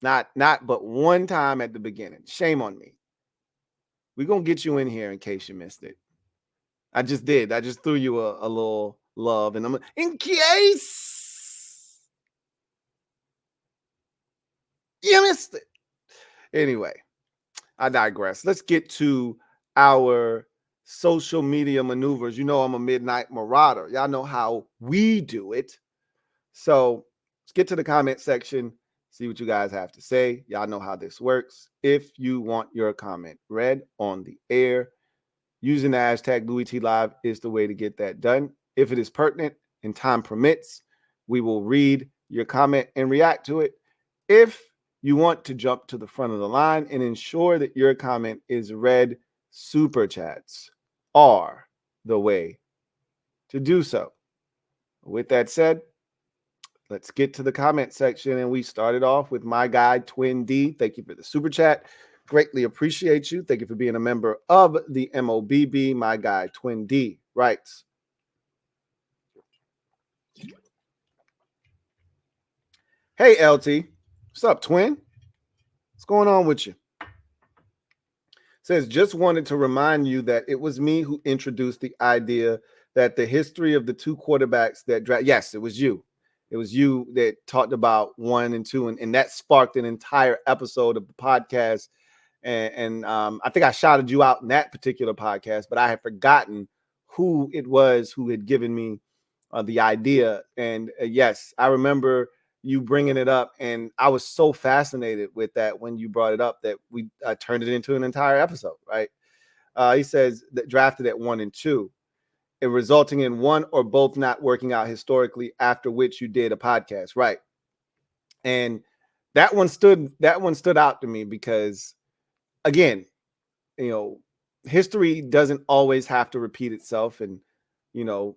Not but one time at the beginning. Shame on me. We're going to get you in here in case you missed it. I just did. I just threw you a little love. And I'm in case you missed it. Anyway, I digress. Let's get to our social media maneuvers. You know I'm a midnight marauder. Y'all know how we do it. So let's get to the comment section, see what you guys have to say. Y'all know how this works. If you want your comment read on the air, using the hashtag LouieTLive is the way to get that done. If it is pertinent and time permits, we will read your comment and react to it. If you want to jump to the front of the line and ensure that your comment is read, super chats are the way to do so. With that said, let's get to the comment section. And we started off with my guy, Twin D. Thank you for the super chat. Greatly appreciate you. Thank you for being a member of the MOBB. My guy, Twin D, writes, hey, LT. What's up, Twin? What's going on with you? Says, just wanted to remind you that it was me who introduced the idea that the history of the two quarterbacks that draft. Yes, it was you. It was you that talked about 1 and 2, and that sparked an entire episode of the podcast. And I think I shouted you out in that particular podcast, but I had forgotten who it was who had given me the idea. And yes, I remember you bringing it up, and I was so fascinated with that when you brought it up that we turned it into an entire episode, right? He says that drafted at 1 and 2, and resulting in one or both not working out historically, after which you did a podcast, right? And that one stood out to me because, again, you know, history doesn't always have to repeat itself, and you know,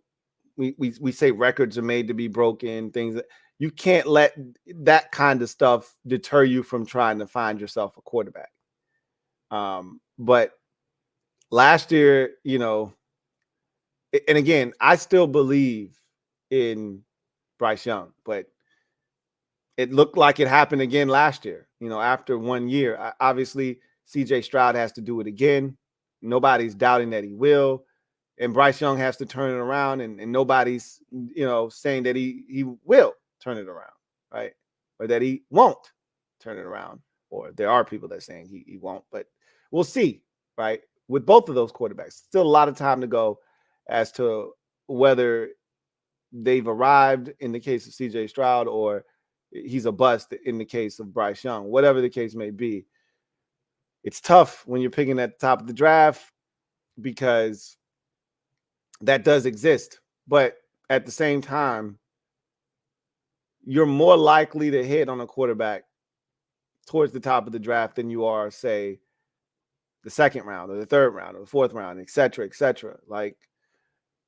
we say records are made to be broken. Things that you can't let that kind of stuff deter you from trying to find yourself a quarterback. But last year, you know, and again, I still believe in Bryce Young, but it looked like it happened again last year. You know, after 1 year, obviously CJ Stroud has to do it again. Nobody's doubting that he will. And Bryce Young has to turn it around, and nobody's, you know, saying that he will turn it around, right? Or that he won't turn it around. Or there are people that are saying he won't, but we'll see, right? With both of those quarterbacks, still a lot of time to go as to whether they've arrived in the case of CJ Stroud or he's a bust in the case of Bryce Young. Whatever the case may be, it's tough when you're picking at the top of the draft because that does exist. But at the same time, you're more likely to hit on a quarterback towards the top of the draft than you are, say, the second round or the third round or the fourth round, et cetera, et cetera. Like,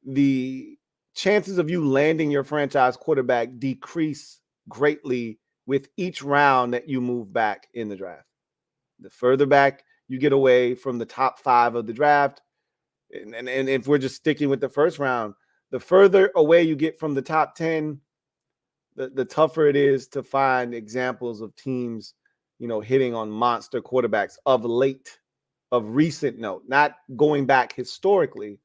the chances of you landing your franchise quarterback decrease greatly with each round that you move back in the draft. The further back you get away from the top 5 of the draft, and if we're just sticking with the first round, the further away you get from the top 10, the tougher it is to find examples of teams, you know, hitting on monster quarterbacks of late, of recent note, not going back historically,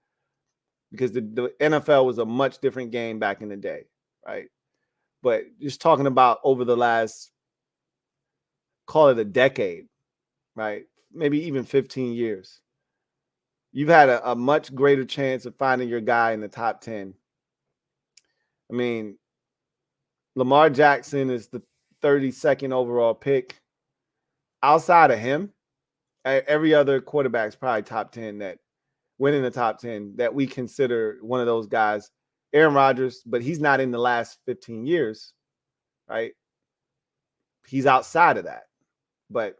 because the NFL was a much different game back in the day, right? But just talking about over the last, call it a decade, right? Maybe even 15 years. You've had a much greater chance of finding your guy in the top 10. I mean, Lamar Jackson is the 32nd overall pick. Outside of him, every other quarterback is probably top 10 that went in the top 10 that we consider one of those guys Aaron Rodgers, but he's not in the last 15 years, right? He's outside of that. But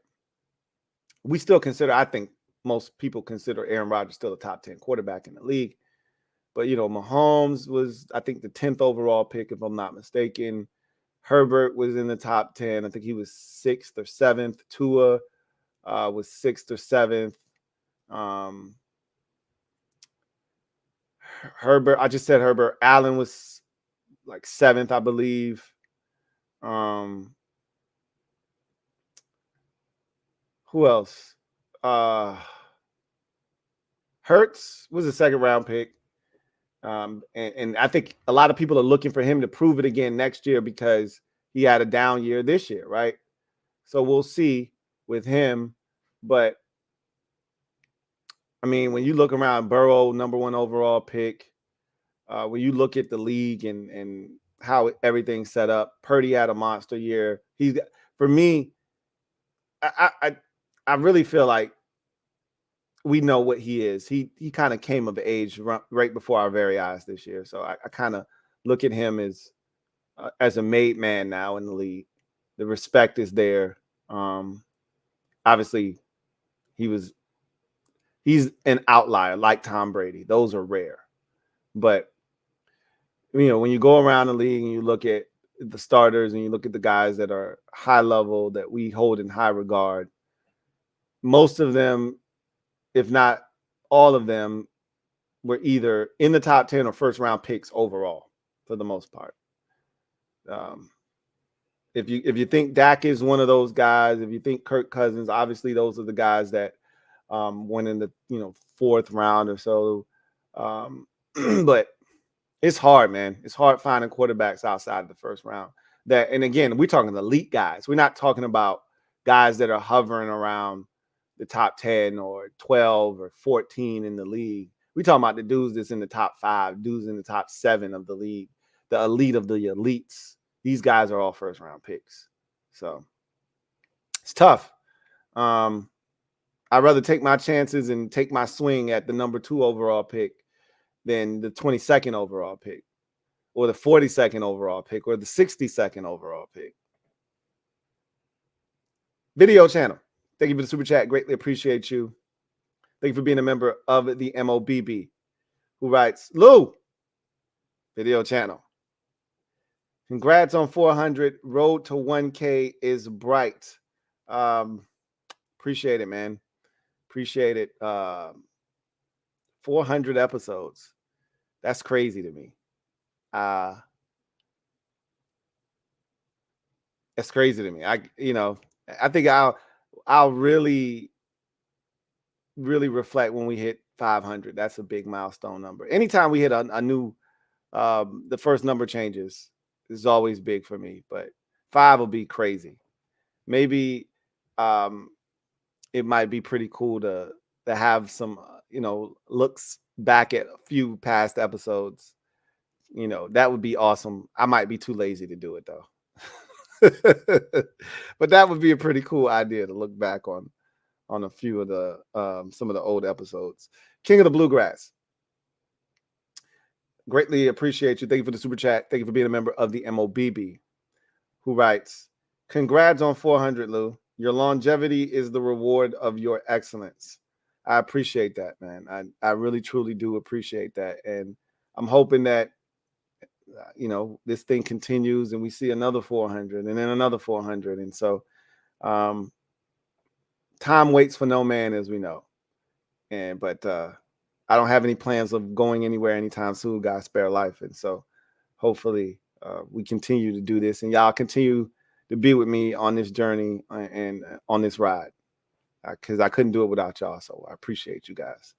we still consider, I think most people consider Aaron Rodgers still a top 10 quarterback in the league. But, Mahomes was, I think, the 10th overall pick, if I'm not mistaken. Herbert was in the top 10. I think he was 6th or 7th. Tua was 6th or 7th. Herbert, I just said Herbert. Allen was like 7th, I believe. Who else? Hurts was a 2nd round pick. And I think a lot of people are looking for him to prove it again next year because he had a down year this year, right? So we'll see with him. But I mean, when you look around, Burrow, number 1 overall pick. When you look at the league and how everything's set up, Purdy had a monster year. For me, I really feel like we know what he is. He kind of came of age right before our very eyes this year. So I kind of look at him as a made man now in the league. The respect is there. Obviously, he's an outlier like Tom Brady. Those are rare. But when you go around the league and you look at the starters and you look at the guys that are high level that we hold in high regard, most of them, if not all of them, were either in the top 10 or 1st round picks overall for the most part. If you think Dak is one of those guys, if you think Kirk Cousins, obviously those are the guys that went in the 4th round or so. But it's hard, man. It's hard finding quarterbacks outside of the 1st round. And again, we're talking elite guys. We're not talking about guys that are hovering around the top 10 or 12 or 14 in the league. We're talking about the dudes that's in the top 5, dudes in the top 7 of the league, the elite of the elites. These guys are all 1st round picks. So it's tough. I'd rather take my chances and take my swing at the number 2 overall pick than the 22nd overall pick or the 42nd overall pick or the 62nd overall pick. Video channel. Thank you for the super chat. Greatly appreciate you. Thank you for being a member of the MOBB, who writes, Lou, video channel. Congrats on 400. Road to 1K is bright. Appreciate it, man. Appreciate it. 400 episodes. That's crazy to me. That's crazy to me. I think I'll really reflect when we hit 500. That's a big milestone number. Anytime we hit a new, the first number changes is always big for me, but 5 will be crazy. Maybe it might be pretty cool to have some, looks back at a few past episodes. That would be awesome. I might be too lazy to do it though. But that would be a pretty cool idea to look back on a few of the some of the old episodes. King of the Bluegrass. Greatly appreciate you. Thank you for the super chat. Thank you for being a member of the MOBB, who writes, congrats on 400, Lou. Your longevity is the reward of your excellence. I appreciate that, man. I really, truly do appreciate that. And I'm hoping that, this thing continues and we see another 400 and then another 400. And so time waits for no man, as we know. But I don't have any plans of going anywhere anytime soon, God spare life. And so hopefully we continue to do this and y'all continue to be with me on this journey and on this ride, because I couldn't do it without y'all. So I appreciate you guys.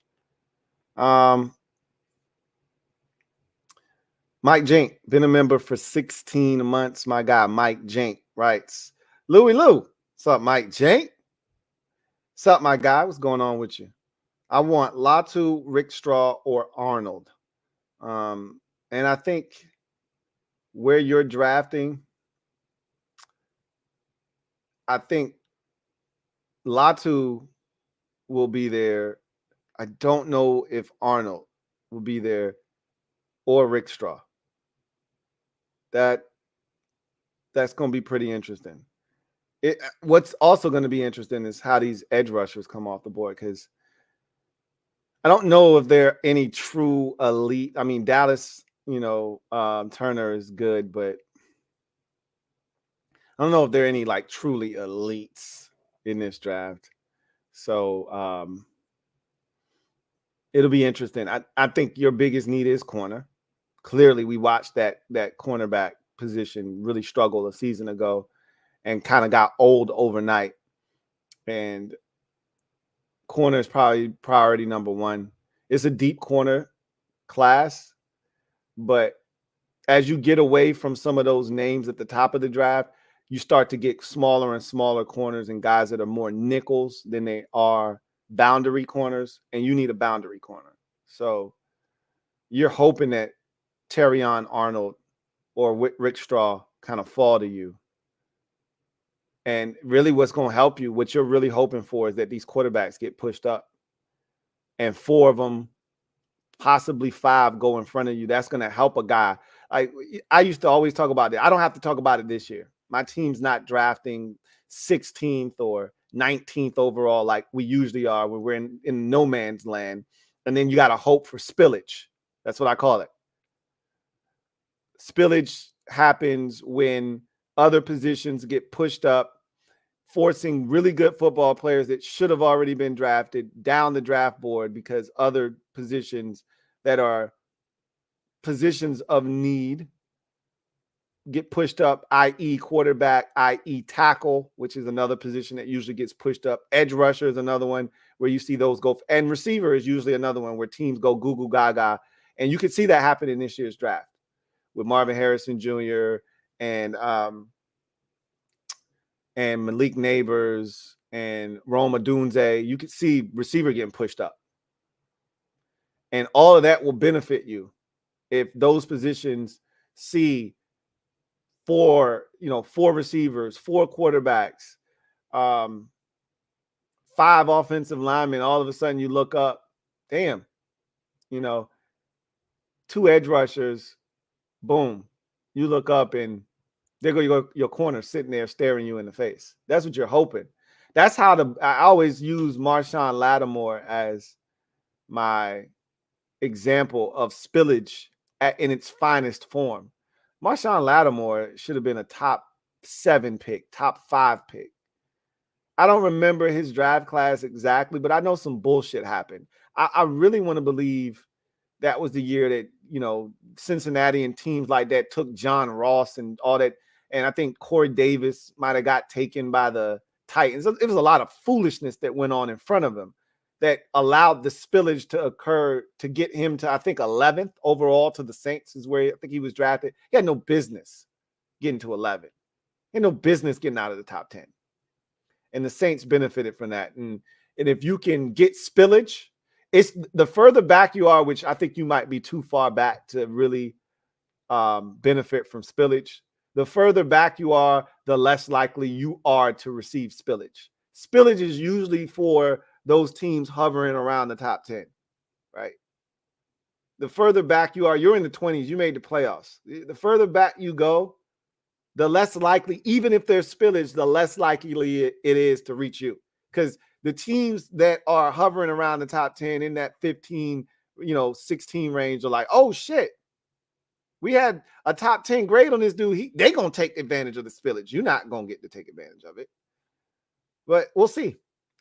Mike Jink, been a member for 16 months. My guy, Mike Jink, writes, Louie Lou. What's up, Mike Jink? What's up, my guy? What's going on with you? I want Latu, Rick Straw, or Arnold. And I think where you're drafting, I think Latu will be there. I don't know if Arnold will be there. or Rick Straw. That's going to be pretty interesting. What's also going to be interesting is how these edge rushers come off the board, because I don't know if there are any true elite. I mean, Dallas, Turner is good, but I don't know if there are any like truly elites in this draft. So it'll be interesting. I think your biggest need is corner. Clearly, we watched that cornerback position really struggle a season ago and kind of got old overnight. And corner is probably priority number one. It's a deep corner class, but as you get away from some of those names at the top of the draft, you start to get smaller and smaller corners and guys that are more nickels than they are boundary corners, and you need a boundary corner. So you're hoping that Terrion Arnold or Rick Straw kind of fall to you. And really what's going to help you, what you're really hoping for, is that these quarterbacks get pushed up and 4 of them, possibly 5, go in front of you. That's going to help a guy. I used to always talk about it. I don't have to talk about it this year. My team's not drafting 16th or 19th overall like we usually are when we're in no man's land. And then you got to hope for spillage. That's what I call it. Spillage happens when other positions get pushed up, forcing really good football players that should have already been drafted down the draft board because other positions that are positions of need get pushed up, i.e. quarterback, i.e. tackle, which is another position that usually gets pushed up. Edge rusher is another one where you see those go, and receiver is usually another one where teams go goo goo gaga. And you can see that happen in this year's draft with Marvin Harrison Jr. and Malik Neighbors and Rome Odunze. You could see receiver getting pushed up. And all of that will benefit you if those positions see 4 receivers, 4 quarterbacks, 5 offensive linemen. All of a sudden you look up, damn, 2 edge rushers, boom. You look up and there go your corner sitting there staring you in the face. That's what you're hoping. That's how I always use Marshawn Lattimore as my example of spillage in its finest form. Marshawn Lattimore should have been a top 7 pick, top 5 pick. I don't remember his draft class exactly, but I know some bullshit happened. I really want to believe that was the year that, Cincinnati and teams like that took John Ross and all that. And I think Corey Davis might have got taken by the Titans. It was a lot of foolishness that went on in front of him that allowed the spillage to occur to get him to, I think, 11th overall to the Saints is where I think he was drafted. He had no business getting to 11. He had no business getting out of the top 10. And the Saints benefited from that. And if you can get spillage, it's the further back you are, which I think you might be too far back to really benefit from spillage. The further back you are, the less likely you are to receive spillage. Spillage is usually for those teams hovering around the top 10, right? The further back you are, you're in the 20s, you made the playoffs. The further back you go, the less likely, even if there's spillage, the less likely it is to reach you. Because the teams that are hovering around the top 10 in that 15, 16 range are like, oh shit, we had a top 10 grade on this dude. They going to take advantage of the spillage. You're not going to get to take advantage of it. But we'll see.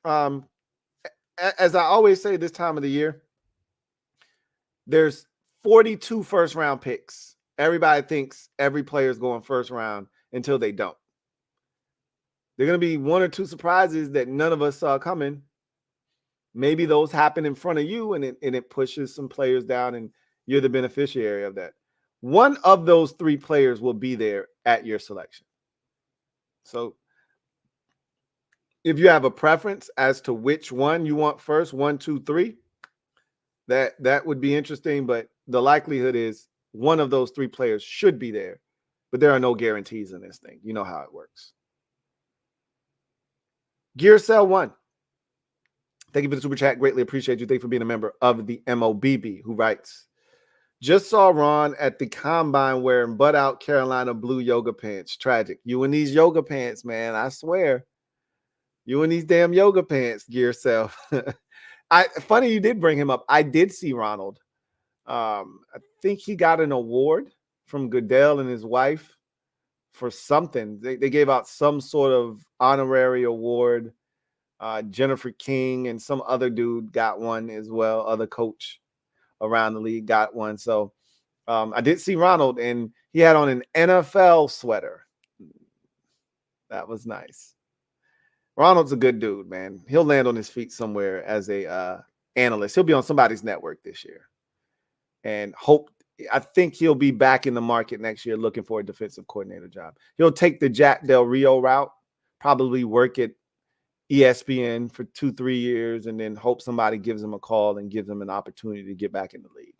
As I always say this time of the year, there's 42 first-round picks. Everybody thinks every player is going first round until they don't. There are going to be 1 or 2 surprises that none of us saw coming. Maybe those happen in front of you, and it pushes some players down, and you're the beneficiary of that. One of those 3 players will be there at your selection. So if you have a preference as to which one you want first, 1, 2, 3, that would be interesting. But the likelihood is one of those 3 players should be there. But there are no guarantees in this thing. You know how it works. Gear Cell 1. Thank you for the super chat. Greatly appreciate you. Thank you for being a member of the MOBB who writes, Just saw Ron at the combine wearing butt out Carolina blue yoga pants. Tragic. You in these yoga pants, man. I swear. You in these damn yoga pants, gear self. Funny you did bring him up. I did see Ronald. I think he got an award from Goodell and his wife for something. They gave out some sort of honorary award. Jennifer King and some other dude got one as well. Other coach around the league got one. So I did see Ronald, and he had on an NFL sweater. That was nice. Ronald's a good dude, man. He'll land on his feet somewhere as a analyst. He'll be on somebody's network this year. And I think he'll be back in the market next year looking for a defensive coordinator job. He'll take the Jack Del Rio route, probably work at ESPN for 2-3 years, and then hope somebody gives him a call and gives him an opportunity to get back in the league.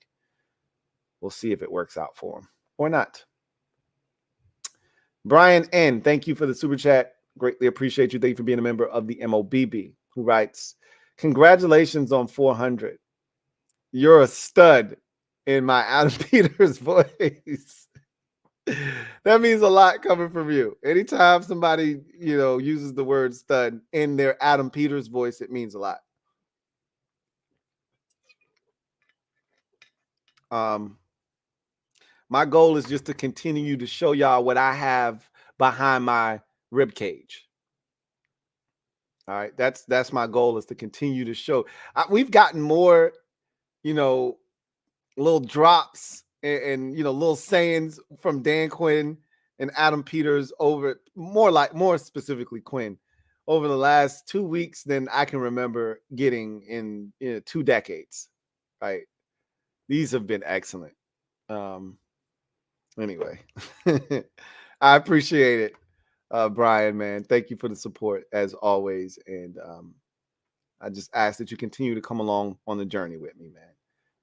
We'll see if it works out for him or not. Brian N., thank you for the super chat. Greatly appreciate you. Thank you for being a member of the MOBB, who writes, congratulations on 400. You're a stud, in my Adam Peters voice. That means a lot coming from you. Anytime somebody, uses the word stud in their Adam Peters voice, it means a lot. My goal is just to continue to show y'all what I have behind my rib cage. All right, that's my goal, is to continue to show. We've gotten more, little drops and little sayings from Dan Quinn and Adam Peters more specifically Quinn, over the last 2 weeks than I can remember getting in 2 decades. Right, these have been excellent. Anyway, I appreciate it. Brian, man, thank you for the support as always. And I just ask that you continue to come along on the journey with me, man.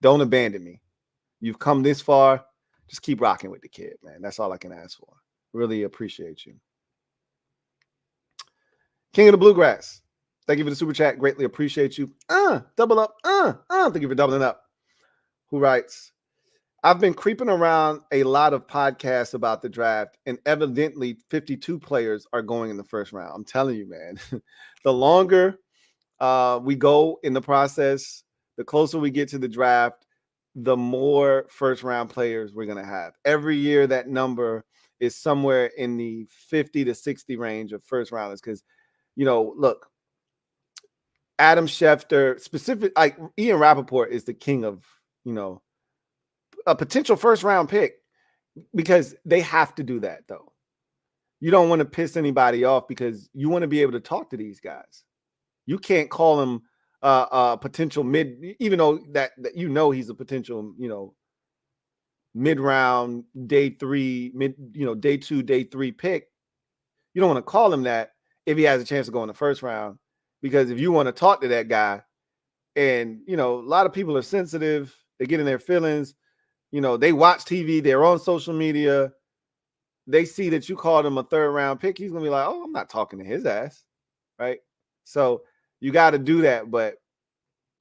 Don't abandon me. You've come this far. Just keep rocking with the kid, man. That's all I can ask for. Really appreciate you. King of the Bluegrass, thank you for the super chat. Greatly appreciate you. Double up. Thank you for doubling up. Who writes, I've been creeping around a lot of podcasts about the draft, and evidently 52 players are going in the first round. I'm telling you, man, the longer we go in the process, the closer we get to the draft, the more first round players we're going to have. Every year, that number is somewhere in the 50 to 60 range of first rounders. Because, look, Adam Schefter, like Ian Rappaport is the king of, a potential first round pick, because they have to do that, though. You don't want to piss anybody off, because you want to be able to talk to these guys. You can't call him a potential mid, even though that he's a potential, mid round, day 3, day 2, day 3 pick. You don't want to call him that if he has a chance to go in the first round, because if you want to talk to that guy, and a lot of people are sensitive, they get in their feelings. They watch TV, they're on social media, they see that you called him a third round pick. He's going to be like, oh, I'm not talking to his ass. Right. So you got to do that. But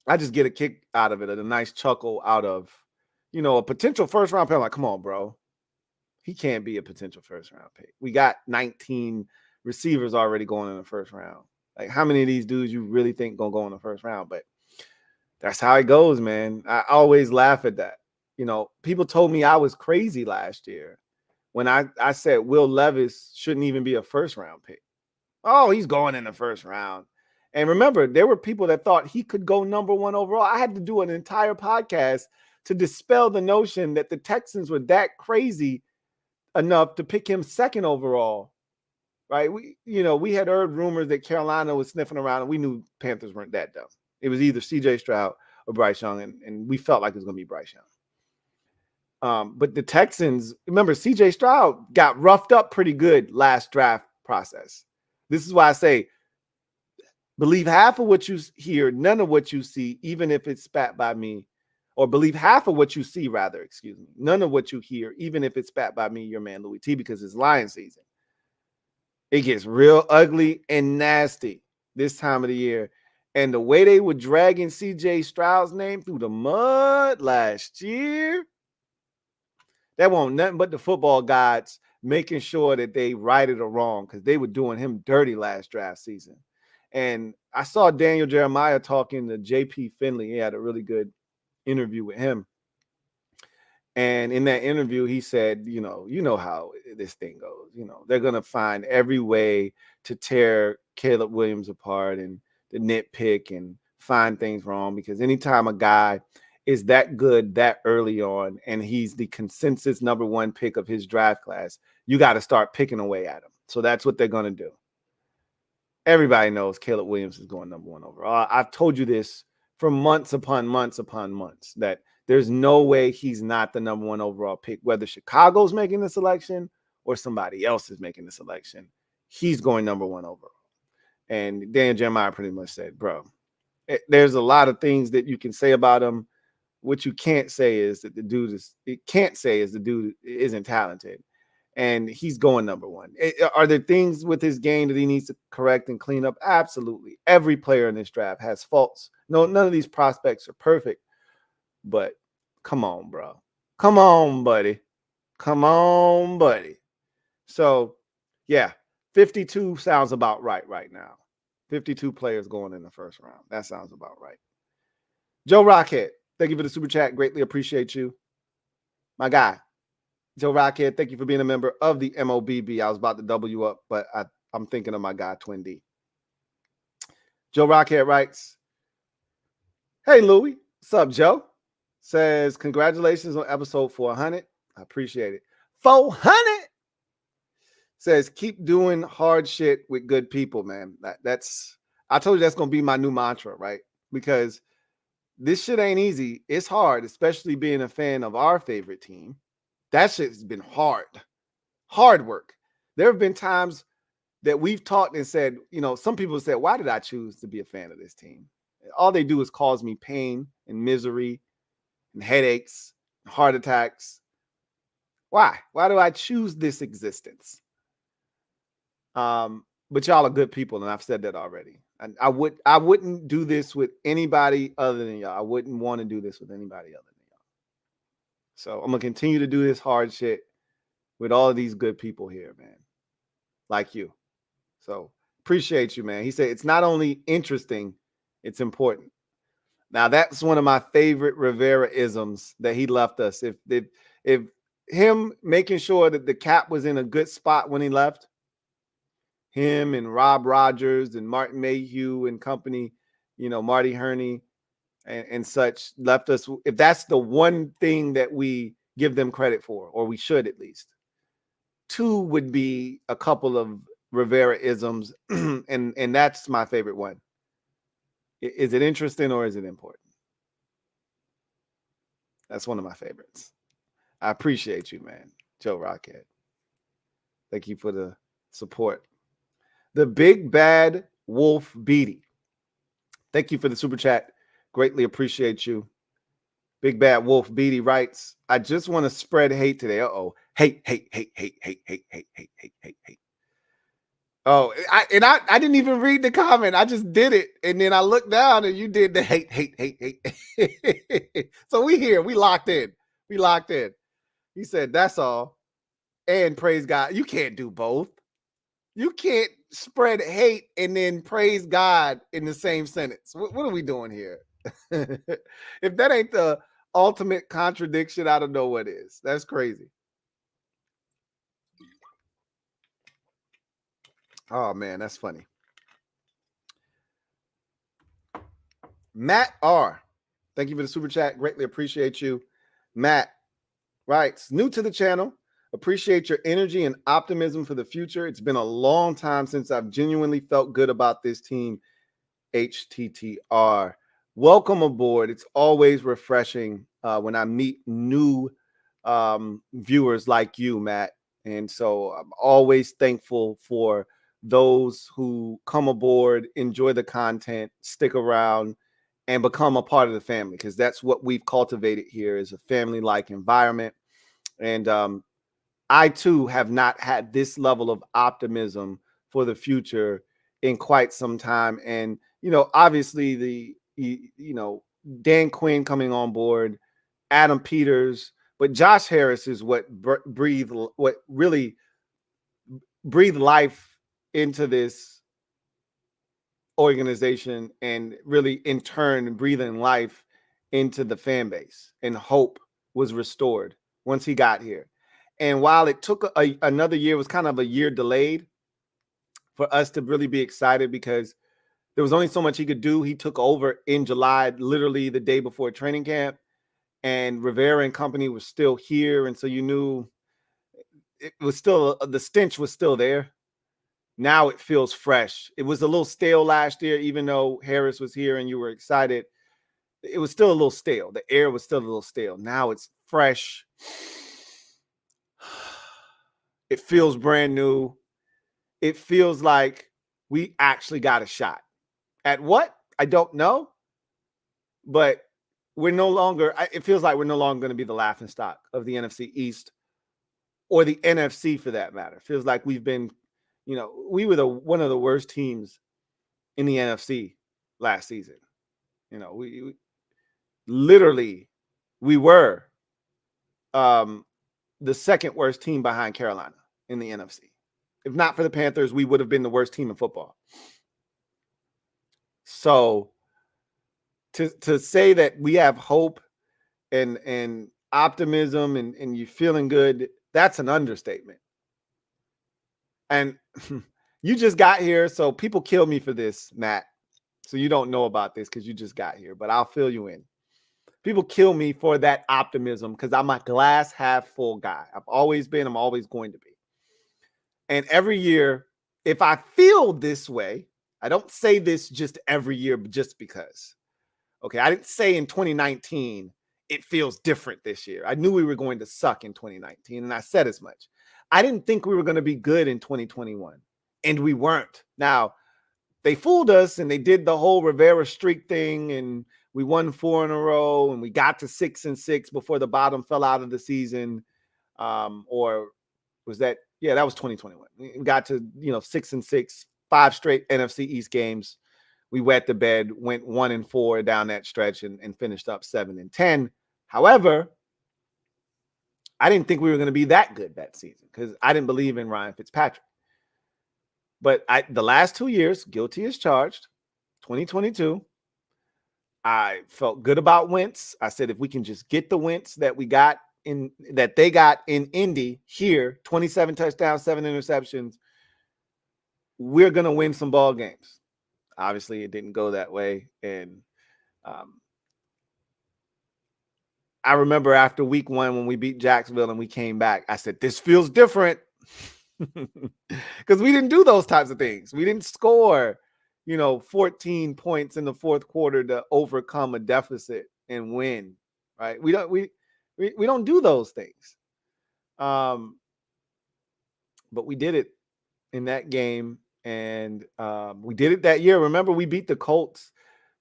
I just get a kick out of it, a nice chuckle out of, a potential first round pick. I'm like, come on, bro. He can't be a potential first round pick. We got 19 receivers already going in the first round. Like, how many of these dudes you really think going to go in the first round? But that's how it goes, man. I always laugh at that. People told me I was crazy last year when I said Will Levis shouldn't even be a first round pick. Oh, he's going in the first round. And remember, there were people that thought he could go number 1 overall. I had to do an entire podcast to dispel the notion that the Texans were that crazy enough to pick him 2nd overall. Right? We had heard rumors that Carolina was sniffing around, and we knew Panthers weren't that dumb. It was either CJ Stroud or Bryce Young, and we felt like it was going to be Bryce Young. But the Texans, remember, CJ Stroud got roughed up pretty good last draft process. This is why I say, believe half of what you hear, none of what you see, even if it's spat by me. Or believe half of what you see, rather, excuse me. None of what you hear, even if it's spat by me, your man Louie T, because it's lion season. It gets real ugly and nasty this time of the year. And the way they were dragging CJ Stroud's name through the mud last year, They want nothing but the football gods making sure that they right it or wrong, because they were doing him dirty last draft season. And I saw Daniel Jeremiah talking to JP Finley. He had a really good interview with him. And in that interview, he said, you know how this thing goes. They're going to find every way to tear Caleb Williams apart and to nitpick and find things wrong, because anytime a guy is that good that early on and he's the consensus number one pick of his draft class, you got to start picking away at him. So that's what they're going to do. Everybody knows Caleb Williams is going number one overall. I've told you this for months upon months upon months, that there's no way he's not the number one overall pick, whether Chicago's making the selection or somebody else is making the selection. He's going number one overall. And Dan Jeremiah pretty much said, bro, there's a lot of things that you can say about him. What you can't say is that the dude isn't talented. And he's going number one. Are there things with his game that he needs to correct and clean up? Absolutely. Every player in this draft has faults. No, none of these prospects are perfect. But come on, bro. Come on, buddy. Come on, buddy. So, yeah, 52 sounds about right now. 52 players going in the first round. That sounds about right. Joe Rockhead, thank you for the super chat. Greatly appreciate you. My guy. Joe Rockhead, thank you for being a member of the MOBB. I was about to double you up, but I'm thinking of my guy, Twin D. Joe Rockhead writes, hey, Louie. What's up, Joe? Says, congratulations on episode 400. I appreciate it. 400! Says, keep doing hard shit with good people, man. I told you that's going to be my new mantra, right? Because this shit ain't easy. It's hard, especially being a fan of our favorite team. That shit's been hard work. There have been times that we've talked and said, some people said, why did I choose to be a fan of this team? All they do is cause me pain and misery and headaches, and heart attacks. Why? Why do I choose this existence? But y'all are good people, and I've said that already. And I wouldn't do this with anybody other than y'all. I wouldn't want to do this with anybody other than y'all. So I'm gonna continue to do this hard shit with all of these good people here, man. Like you. So appreciate you, man. He said it's not only interesting, it's important. Now that's one of my favorite Rivera-isms that he left us. If him making sure that the cap was in a good spot when he left, him and Rob Rogers and Martin Mayhew and company, Marty Herney and such left us. If that's the one thing that we give them credit for, or we should at least, two would be a couple of Rivera-isms, and that's my favorite one. Is it interesting or is it important? That's one of my favorites. I appreciate you, man. Joe Rockhead. Thank you for the support. The Big Bad Wolf Beatty. Thank you for the super chat. Greatly appreciate you. Big Bad Wolf Beatty writes, I just want to spread hate today. Uh-oh. Hate. Oh, I didn't even read the comment. I just did it. And then I looked down and you did the hate. So we here. We locked in. He said, that's all. And praise God. You can't do both. You can't spread hate and then praise God in the same sentence. What are we doing here? If that ain't the ultimate contradiction, I don't know what is. That's crazy. Oh, man, that's funny. Matt R. Thank you for the super chat. Greatly appreciate you. Matt writes, new to the channel. Appreciate your energy and optimism for the future. It's been a long time since I've genuinely felt good about this team. HTTR. Welcome aboard. It's always refreshing when I meet new viewers like you, Matt. And so I'm always thankful for those who come aboard, enjoy the content, stick around, and become a part of the family, because that's what we've cultivated here, is a family-like environment. And I, too, have not had this level of optimism for the future in quite some time. And, obviously Dan Quinn coming on board, Adam Peters, But Josh Harris is what really breathed life into this organization, and really in turn breathing life into the fan base, and hope was restored once he got here. And while it took another year, it was kind of a year delayed for us to really be excited, because there was only so much he could do. He took over in July, literally the day before training camp, and Rivera and company was still here. And so you knew it was still, the stench was still there. Now it feels fresh. It was a little stale last year, even though Harris was here and you were excited. It was still a little stale. The air was still a little stale. Now it's fresh. It feels brand new. It feels like we actually got a shot. At what? I don't know. But we're no longer, it feels like we're no longer going to be the laughingstock of the NFC East, or the NFC for that matter. It feels like we've been, we were one of the worst teams in the NFC last season. We literally, we were the second worst team behind Carolina in the NFC. If not for the Panthers, we would have been the worst team in football. So to say that we have hope and optimism and you feeling good, that's an understatement. And you just got here, so people kill me for this, Matt. So you don't know about this because you just got here, but I'll fill you in. People kill me for that optimism because I'm a glass half full guy. I've always been, I'm always going to be. And every year, if I feel this way, I don't say this just every year just because. Okay, I didn't say in 2019, it feels different this year. I knew we were going to suck in 2019, and I said as much. I didn't think we were going to be good in 2021, and we weren't. Now, they fooled us, and they did the whole Rivera streak thing, and we won 4 in a row, and we got to 6-6 before the bottom fell out of the season. Or was that? Yeah, that was 2021. We got to 6-6, 5 straight NFC East games. We wet the bed, went 1-4 down that stretch, and finished up 7-10. However, I didn't think we were going to be that good that season because I didn't believe in Ryan Fitzpatrick. But the last 2 years, guilty as charged. 2022, I felt good about Wentz. I said, if we can just get the Wentz that they got in Indy here, 27 touchdowns, 7 interceptions, we're going to win some ball games. Obviously, it didn't go that way. And I remember after week 1, when we beat Jacksonville and we came back, I said, this feels different. Because we didn't do those types of things. We didn't score, 14 points in the fourth quarter to overcome a deficit and win, right? We don't do those things. But we did it in that game, and we did it that year. Remember, we beat the Colts.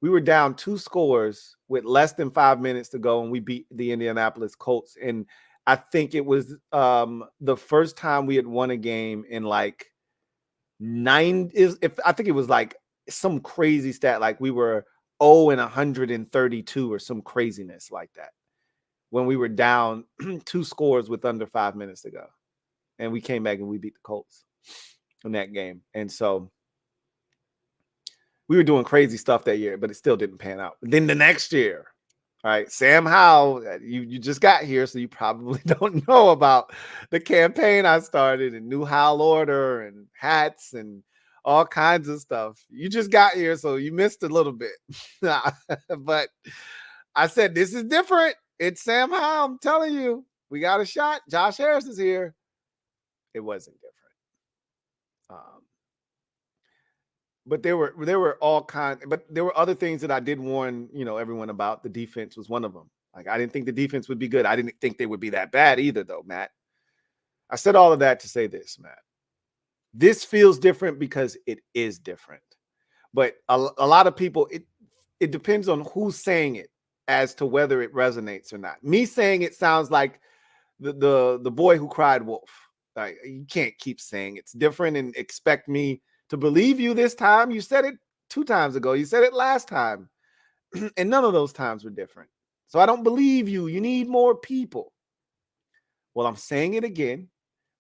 We were down 2 scores with less than 5 minutes to go, and we beat the Indianapolis Colts. And I think it was the first time we had won a game in like 9. I think it was like some crazy stat, like we were 0-132 or some craziness like that, when we were down 2 scores with under 5 minutes to go, and we came back and we beat the Colts in that game. And so we were doing crazy stuff that year, but it still didn't pan out. Then the next year, all right, Sam Howell, you just got here, so you probably don't know about the campaign I started, and New Howell order and hats and all kinds of stuff. You just got here, so you missed a little bit. But I said, this is different. It's Sam Howell. I'm telling you, we got a shot. Josh Harris is here. It wasn't different. But there were all kinds, but there were other things that I did warn, everyone about. The defense was one of them. Like, I didn't think the defense would be good. I didn't think they would be that bad either, though, Matt. I said all of that to say this, Matt. This feels different because it is different. But a lot of people, it depends on who's saying it as to whether it resonates or not. Me saying it sounds like the boy who cried wolf. Like, you can't keep saying it's different and expect me to believe you this time. You said it 2 times ago. You said it last time. And none of those times were different. So I don't believe you. You need more people. Well, I'm saying it again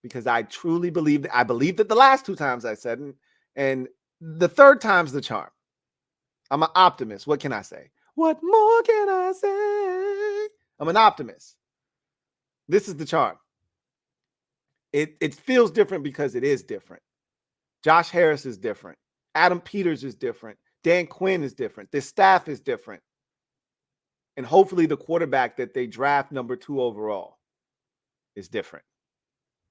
because I truly believe I believed it the last 2 times I said it, and the third time's the charm. I'm an optimist. What can I say? What more can I say? I'm an optimist. This is the charm. It feels different because it is different. Josh Harris is different. Adam Peters is different. Dan Quinn is different. This staff is different. And hopefully the quarterback that they draft number 2 overall is different.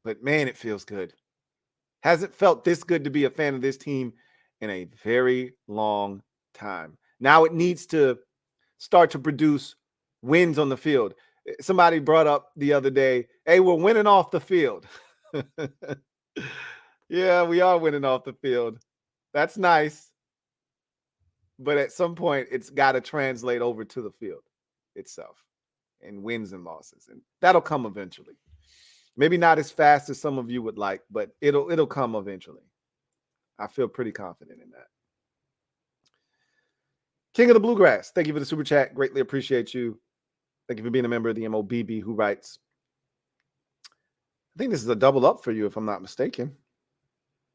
But man, it feels good. Hasn't felt this good to be a fan of this team in a very long time. Now it needs to start to produce wins on the field. Somebody brought up the other day, hey, we're winning off the field. Yeah, we are winning off the field. That's nice. But at some point, it's got to translate over to the field itself and wins and losses. And that'll come eventually. Maybe not as fast as some of you would like, but it'll come eventually. I feel pretty confident in that. King of the Bluegrass, thank you for the super chat. Greatly appreciate you. Thank you for being a member of the MOBB, who writes, I think this is a double up for you, if I'm not mistaken.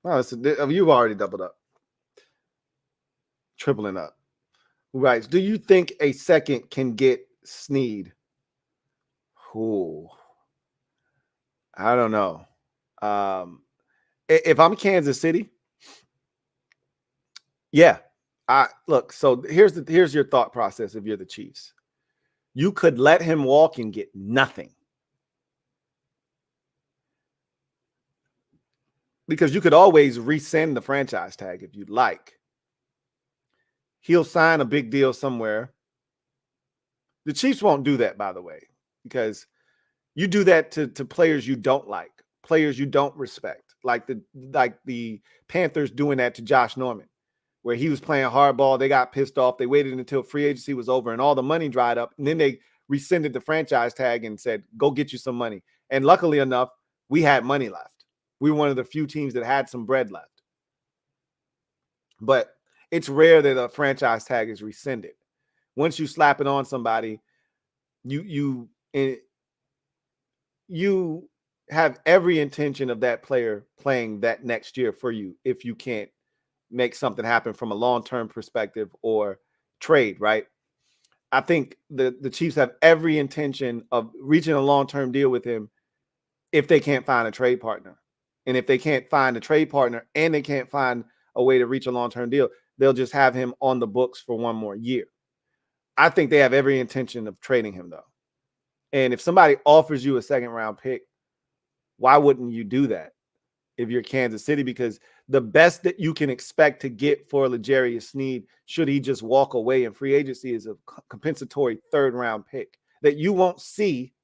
Oh, you've already doubled up. Tripling up. Who writes, do you think a second can get Snead? Ooh, I don't know. If I'm Kansas City, yeah. Look, so here's your thought process if you're the Chiefs. You could let him walk and get nothing. Because you could always rescind the franchise tag if you'd like. He'll sign a big deal somewhere. The Chiefs won't do that, by the way, because you do that to players you don't like, players you don't respect, like the Panthers doing that to Josh Norman, where he was playing hardball. They got pissed off. They waited until free agency was over and all the money dried up. And then they rescinded the franchise tag and said, go get you some money. And luckily enough, we had money left. We were one of the few teams that had some bread left. But it's rare that a franchise tag is rescinded. Once you slap it on somebody, you have every intention of that player playing that next year for you if you can't make something happen from a long-term perspective or trade, right? I think the Chiefs have every intention of reaching a long-term deal with him if they can't find a trade partner. And if they can't find a trade partner and they can't find a way to reach a long-term deal, they'll just have him on the books for one more year. I think they have every intention of trading him, though. And if somebody offers you a second-round pick, why wouldn't you do that if you're Kansas City? Because the best that you can expect to get for L'Jarius Sneed, should he just walk away in free agency, is a compensatory third-round pick that you won't see,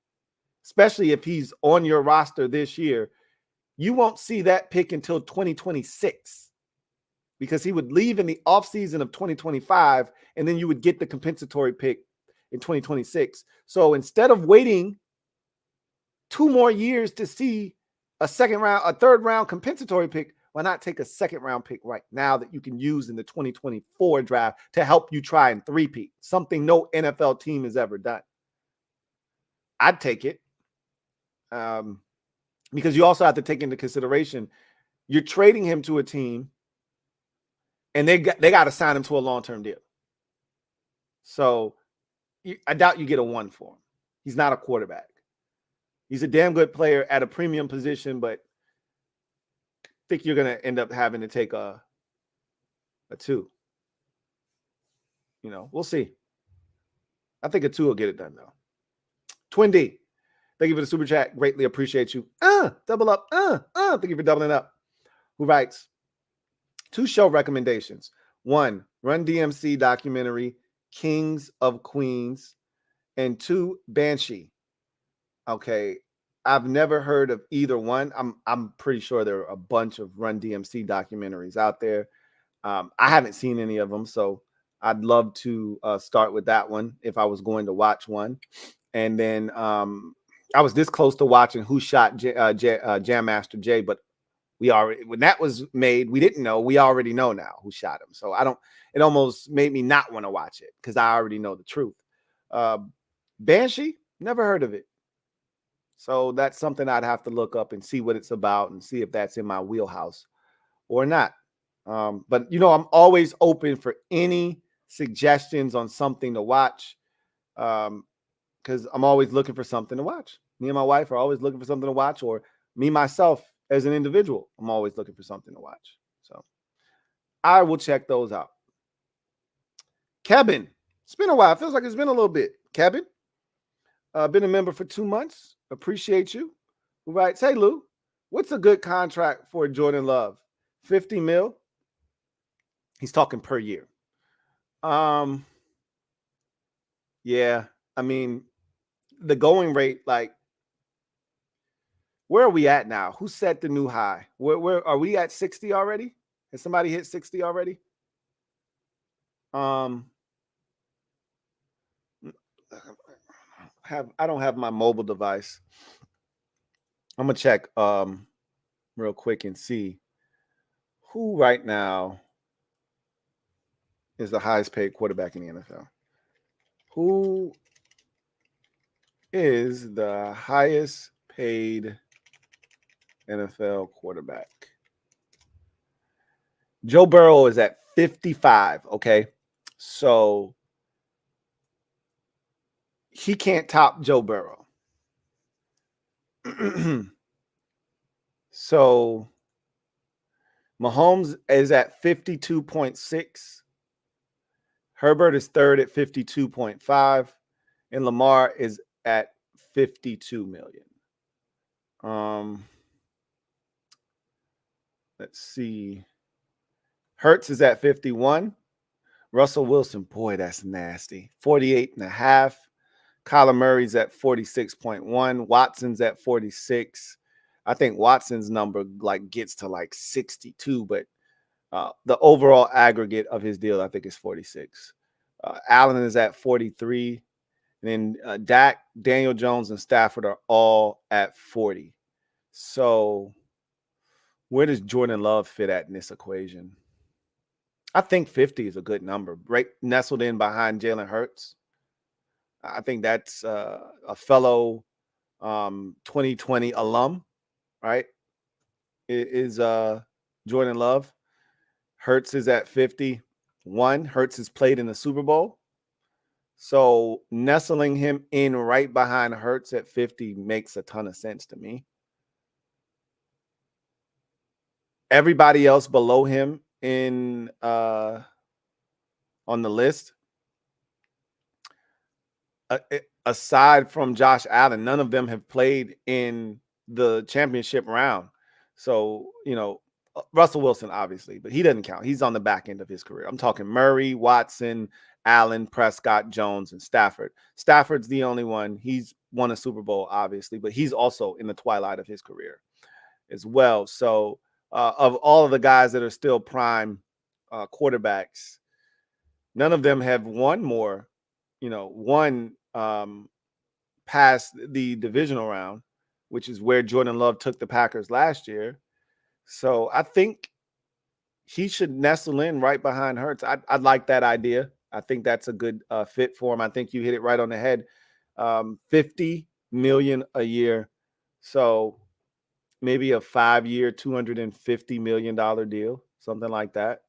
especially if he's on your roster this year. You won't see that pick until 2026 because he would leave in the offseason of 2025, and then you would get the compensatory pick in 2026. So instead of waiting 2 more years to see a third round compensatory pick, why not take a second round pick right now that you can use in the 2024 draft to help you try and three-peat, something no NFL team has ever done? I'd take it. Because you also have to take into consideration, you're trading him to a team and they got to sign him to a long-term deal. So I doubt you get a 1 for him. He's not a quarterback. He's a damn good player at a premium position, but I think you're going to end up having to take a 2. We'll see. I think a 2 will get it done, though. Twin D, thank you for the super chat. Greatly appreciate you. Double up. Thank you for doubling up. Who writes, 2 show recommendations. 1, Run DMC documentary, Kings of Queens. And 2, Banshee. Okay, I've never heard of either one. I'm pretty sure there are a bunch of Run DMC documentaries out there. I haven't seen any of them, so I'd love to start with that one if I was going to watch one. And then I was this close to watching Who Shot Jam Master Jay, but when that was made, we didn't know. We already know now who shot him. So it almost made me not want to watch it because I already know the truth. Banshee, never heard of it. So that's something I'd have to look up and see what it's about and see if that's in my wheelhouse or not. But I'm always open for any suggestions on something to watch, because I'm always looking for something to watch. Me and my wife are always looking for something to watch, or me myself as an individual, I'm always looking for something to watch. So I will check those out. Kevin, it's been a while. It feels like it's been a little bit. Kevin, been a member for 2 months. Appreciate you. Who writes, hey, Lou, what's a good contract for Jordan Love? 50 mil? He's talking per year. Yeah, I mean, the going rate, like, where are we at now? Who set the new high? Where are we at 60 already? Has somebody hit 60 already? I don't have my mobile device. I'm gonna check real quick and see who right now is the highest paid quarterback in the NFL. Who is the highest paid NFL quarterback? Joe Burrow is at 55. Okay, so he can't top Joe Burrow. So Mahomes is at 52.6. Herbert is third at 52.5. And Lamar is at 52 million. Let's see. Hurts is at 51. Russell Wilson, boy, that's nasty. 48.5. Kyler Murray's at 46.1. Watson's at 46. I think Watson's number gets to 62, but the overall aggregate of his deal, I think, is 46. Allen is at 43. And then Dak, Daniel Jones, and Stafford are all at 40. So where does Jordan Love fit at in this equation? I think 50 is a good number, right? Nestled in behind Jalen Hurts. I think that's a fellow 2020 alum, right? Is Jordan Love. Hurts is at 51. Hurts has played in the Super Bowl. So nestling him in right behind Hurts at 50 makes a ton of sense to me. Everybody else below him in on the list, aside from Josh Allen, none of them have played in the championship round. So, Russell Wilson, obviously, but he doesn't count. He's on the back end of his career. I'm talking Murray, Watson, Allen, Prescott, Jones, and Stafford. Stafford's the only one. He's won a Super Bowl, obviously, but he's also in the twilight of his career as well. So of all of the guys that are still prime quarterbacks, none of them have won past the divisional round, which is where Jordan Love took the Packers last year. So I think he should nestle in right behind Hurts. I'd like that idea. I think that's a good fit for him. I think you hit it right on the head. 50 million a year. So maybe a 5-year, $250 million deal, something like that.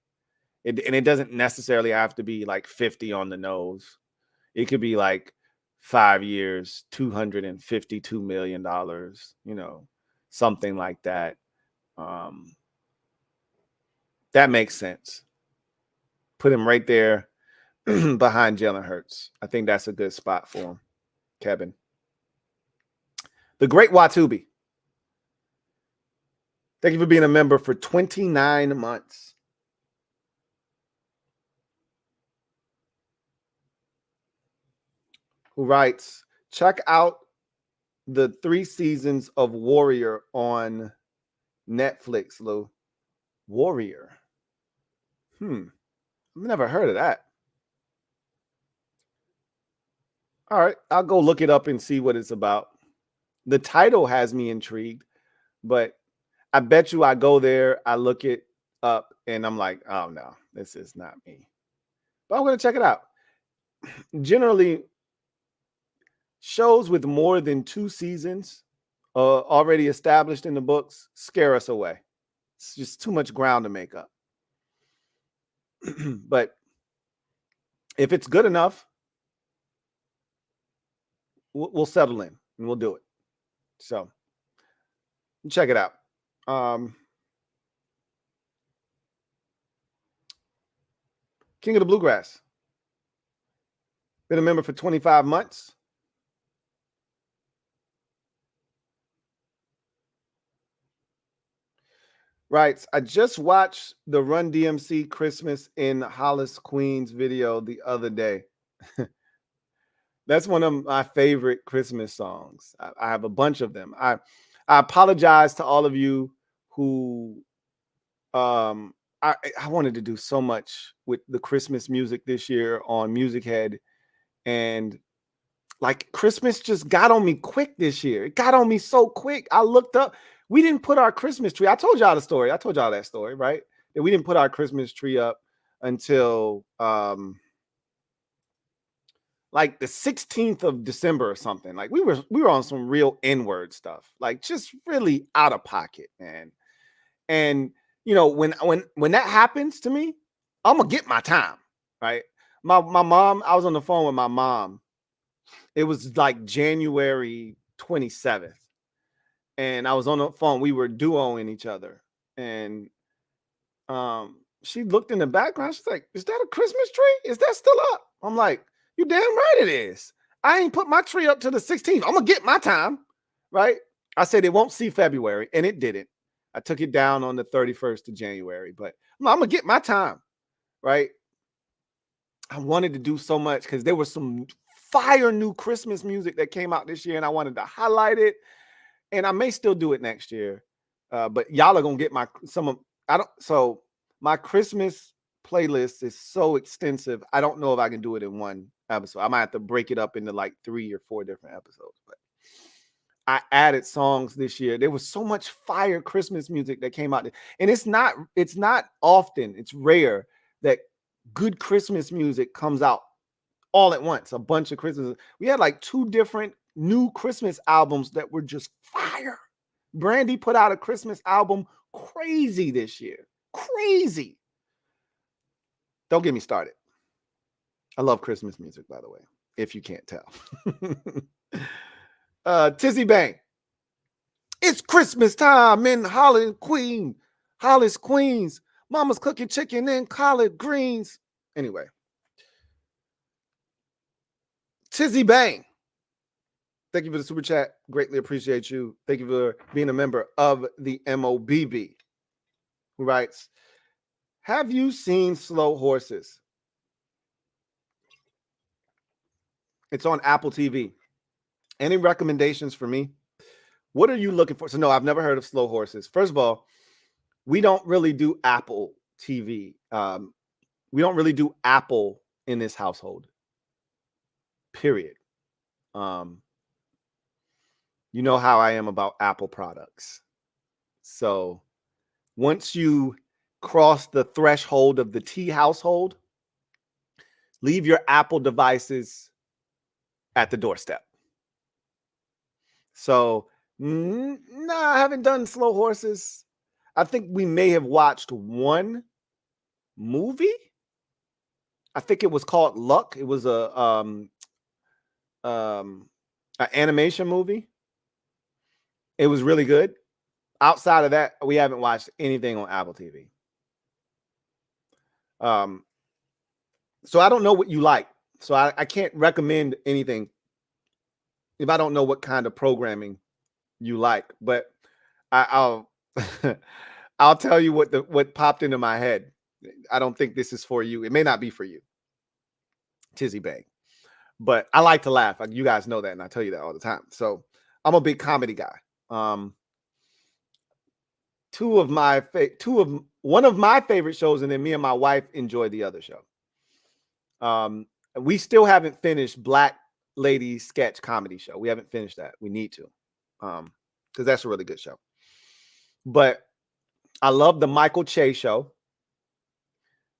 And it doesn't necessarily have to be 50 on the nose. It could be 5 years, $252 million, something like that. That makes sense. Put him right there behind Jalen Hurts. I think that's a good spot for him, Kevin. The Great Watubi. Thank you for being a member for 29 months. Who writes, check out the 3 seasons of Warrior on Netflix, Lou. Warrior. I've never heard of that. All right, I'll go look it up and see what it's about. The title has me intrigued, but I bet you I go there, I look it up, and I'm like, oh no, this is not me. But I'm going to check it out. Generally, shows with more than 2 seasons already established in the books scare us away. It's just too much ground to make up. But if it's good enough, we'll settle in and we'll do it. So check it out. King of the Bluegrass. Been a member for 25 months. Writes, I just watched the Run DMC Christmas in Hollis, Queens video the other day. That's one of my favorite Christmas songs. I have a bunch of them. I apologize to all of you who I wanted to do so much with the Christmas music this year on MusicHead, and like Christmas just got on me quick this year. It got on me so quick. I looked up. We didn't put our Christmas tree. I told y'all the story. I told y'all that story, right? That we didn't put our Christmas tree up until like the 16th of December or something. Like we were on some real N-word stuff, like just really out of pocket, man. And you know, when that happens to me, I'm gonna get my time, right? My mom, I was on the phone with my mom. It was like January 27th. And I was on the phone. We were duoing each other. And she looked in the background. She's like, is that a Christmas tree? Is that still up? I'm like, you damn right it is. I ain't put my tree up to the 16th. I'm going to get my time, right? I said it won't see February, and it didn't. I took it down on the 31st of January, but I'm going to get my time, right? I wanted to do so much because there was some fire new Christmas music that came out this year, and I wanted to highlight it. And I may still do it next year, but y'all are gonna get my Christmas playlist is so extensive. I don't know if I can do it in one episode. I might have to break it up into like 3 or 4 different episodes. But I added songs this year. There was so much fire Christmas music that came out, and it's not often. It's rare that good Christmas music comes out all at once. A bunch of Christmas. We had like 2 different new Christmas albums that were just fire. Brandy put out a Christmas album crazy this year. Crazy. Don't get me started. I love Christmas music, by the way, if you can't tell. Tizzy Bang. It's Christmas time in Hollis, Queens. Mama's cooking chicken and collard greens. Anyway. Tizzy Bang. Thank you for the super chat. Greatly appreciate you. Thank you for being a member of the MOBB. Who writes, have you seen Slow Horses? It's on Apple TV. Any recommendations for me? What are you looking for? So no, I've never heard of Slow Horses. First of all, we don't really do Apple TV. We don't really do Apple in this household. Period. You know how I am about Apple products. So once you cross the threshold of the T household, leave your Apple devices at the doorstep. So, I haven't done Slow Horses. I think we may have watched one movie. I think it was called Luck. It was an animation movie. It was really good. Outside of that, we haven't watched anything on Apple TV. So I don't know what you like. So I can't recommend anything if I don't know what kind of programming you like. But I'll I'll tell you what popped into my head. I don't think this is for you. It may not be for you, Tizzy Bang. But I like to laugh. You guys know that, and I tell you that all the time. So I'm a big comedy guy. One of my favorite shows, and then me and my wife enjoy the other show. We still haven't finished Black Lady Sketch Comedy Show. We haven't finished that. We need to, because that's a really good show. But I love the Michael Che show.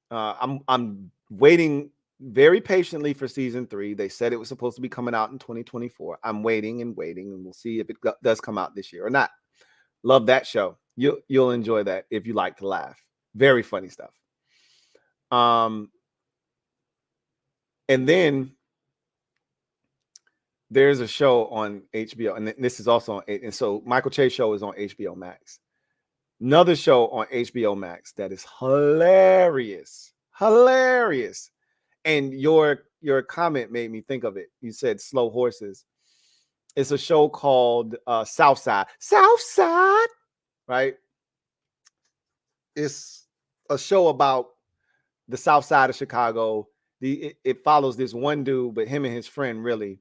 I'm waiting very patiently for season 3. They said it was supposed to be coming out in 2024. I'm waiting and waiting, and we'll see if it does come out this year or not. Love that show. You'll enjoy that if you like to laugh. Very funny stuff. And then there's a show on HBO, and this is also on, and so Michael Che show is on HBO Max. Another show on HBO Max that is hilarious. And your comment made me think of it. You said Slow Horses. It's a show called Southside, right? It's a show about the South Side of Chicago. It follows this one dude, but him and his friend, really,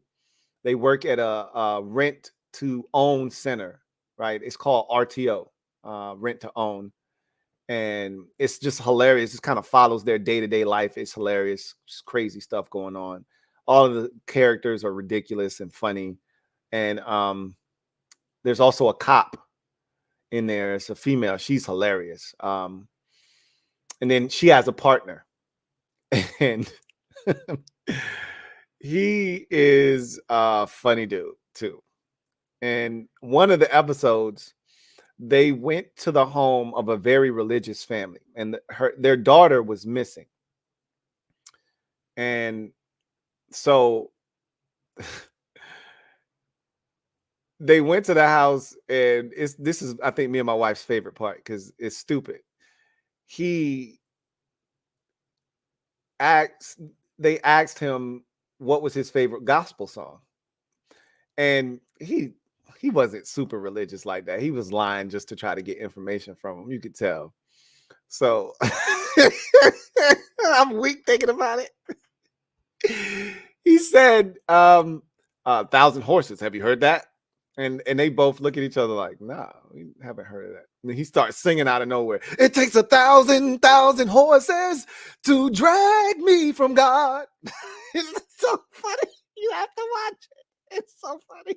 they work at a rent to own center, right? It's called RTO, rent to own. And it's just hilarious. It kind of follows their day-to-day life. It's hilarious. Just crazy stuff going on. All of the characters are ridiculous and funny. And there's also a cop in there. It's a female. She's hilarious. And then she has a partner. And he is a funny dude, too. And one of the episodes, they went to the home of a very religious family, and their daughter was missing. And so they went to the house, and this is, I think, me and my wife's favorite part because it's stupid. They asked him what was his favorite gospel song, and he wasn't super religious like that. He was lying just to try to get information from him. You could tell. So I'm weak thinking about it. He said, 1,000 Horses. Have you heard that? And they both look at each other like, nah, we haven't heard of that. And then he starts singing out of nowhere. It takes 1,000 horses to drag me from God. It's so funny. You have to watch it. It's so funny.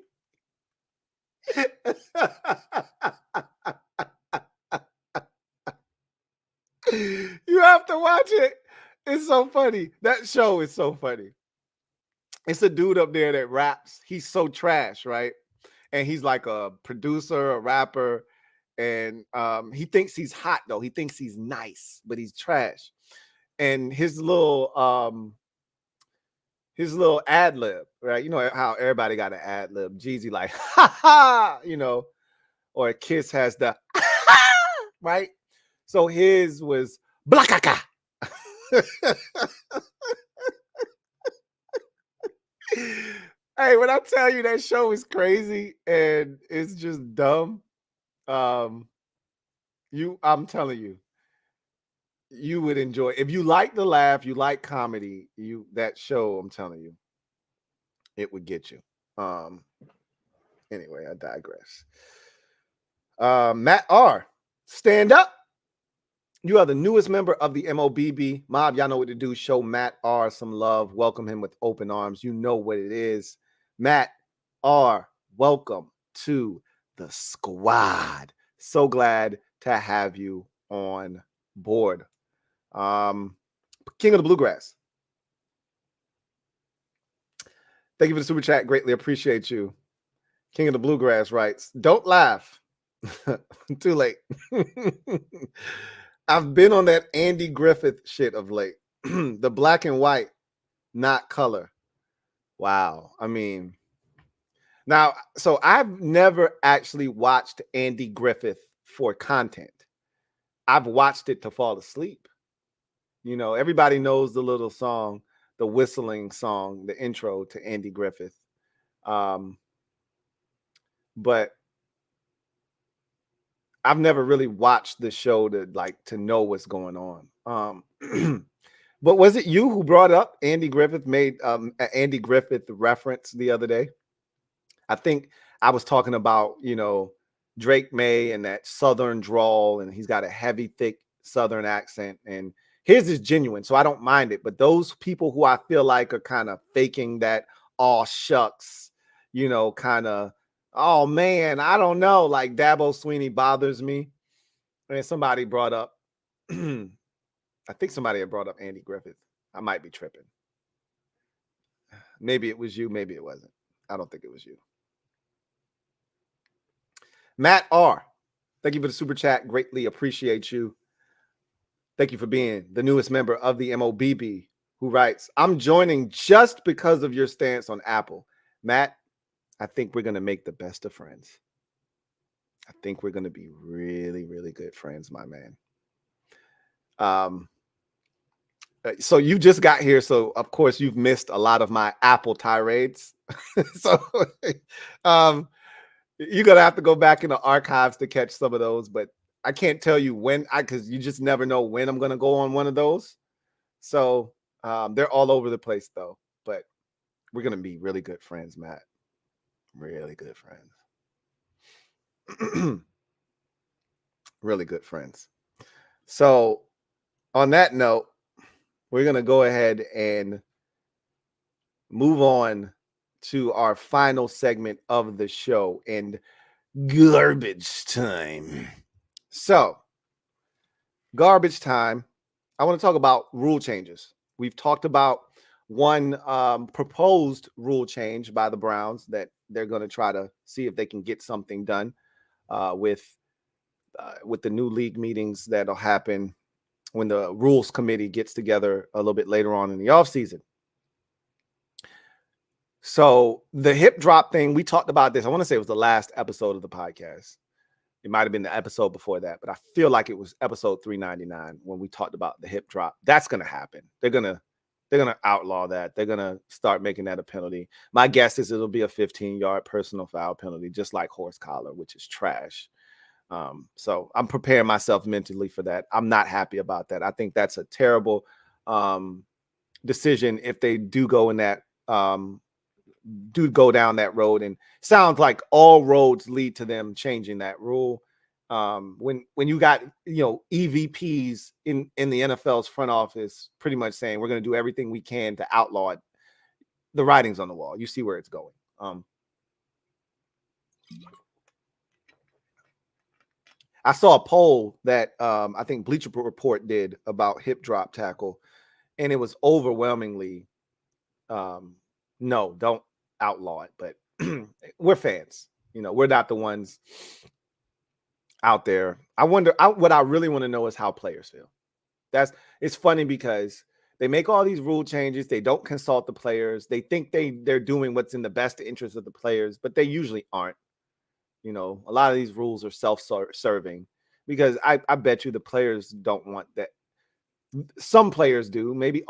You have to watch it. It's so funny. That show is so funny. It's a dude up there that raps. He's so trash, right? And he's like a producer, a rapper, and he thinks he's hot though. He thinks he's nice, but he's trash. And his little ad lib, right? You know how everybody got an ad lib. Jeezy like, ha ha, or Kiss has the right. So his was blakaka. Hey, when I tell you that show is crazy and it's just dumb, I'm telling you, you would enjoy. If you like to laugh, you like comedy, that show, I'm telling you, it would get you. Anyway, I digress. Matt R, stand up. You are the newest member of the MOBB mob. Y'all know what to do. Show Matt R some love. Welcome him with open arms. You know what it is. Matt R, welcome to the squad. So glad to have you on board. King of the Bluegrass. Thank you for the super chat. Greatly appreciate you. King of the Bluegrass writes, don't laugh. Too late. I've been on that Andy Griffith shit of late. The black and white, not color. Wow. I mean, now, so I've never actually watched Andy Griffith for content. I've watched it to fall asleep. Everybody knows the little song, the whistling song, the intro to Andy Griffith. But I've never really watched the show to know what's going on. But was it you who brought up Andy Griffith, made Andy Griffith reference the other day? I think I was talking about, Drake May and that Southern drawl, and he's got a heavy, thick Southern accent, and his is genuine, so I don't mind it. But those people who I feel like are kind of faking that, aw shucks, kind of, oh man, I don't know, like Dabo Sweeney bothers me. And somebody brought up, I think somebody had brought up Andy Griffith. I might be tripping. Maybe it was you. Maybe it wasn't. I don't think it was you. Matt R. Thank you for the super chat. Greatly appreciate you. Thank you for being the newest member of the MOBB, who writes, I'm joining just because of your stance on Apple. Matt, I think we're going to make the best of friends. I think we're going to be really, really good friends, my man. So you just got here, so of course you've missed a lot of my Apple tirades. So you're gonna have to go back in the archives to catch some of those, but I can't tell you when, because you just never know when I'm gonna go on one of those. So they're all over the place though, but we're gonna be really good friends, Matt. Really good friends. Really good friends. So on that note, we're gonna go ahead and move on to our final segment of the show and garbage time. So, garbage time. I want to talk about rule changes. We've talked about one proposed rule change by the Browns that they're going to try to see if they can get something done with the new league meetings that'll happen when the rules committee gets together a little bit later on in the offseason. So the hip drop thing, we talked about this. I want to say it was the last episode of the podcast. It might have been the episode before that, but I feel like it was episode 399 when we talked about the hip drop. That's going to happen. They're going to outlaw that. They're going to start making that a penalty. My guess is it'll be a 15-yard personal foul penalty, just like horse collar, which is trash. So I'm preparing myself mentally for that. I'm not happy about that. I think that's a terrible decision if they do go in that down that road, and sounds like all roads lead to them changing that rule. When you got EVPs in the NFL's front office pretty much saying we're going to do everything we can to outlaw it, the writing's on the wall. You see where it's going. I saw a poll that I think Bleacher Report did about hip drop tackle, and it was overwhelmingly no, don't outlaw it. But we're fans. We're not the ones out there. I wonder, what I really want to know is how players feel. It's funny because they make all these rule changes. They don't consult the players. They think they're doing what's in the best interest of the players, but they usually aren't. A lot of these rules are self-serving because I bet you the players don't want that. Some players do, maybe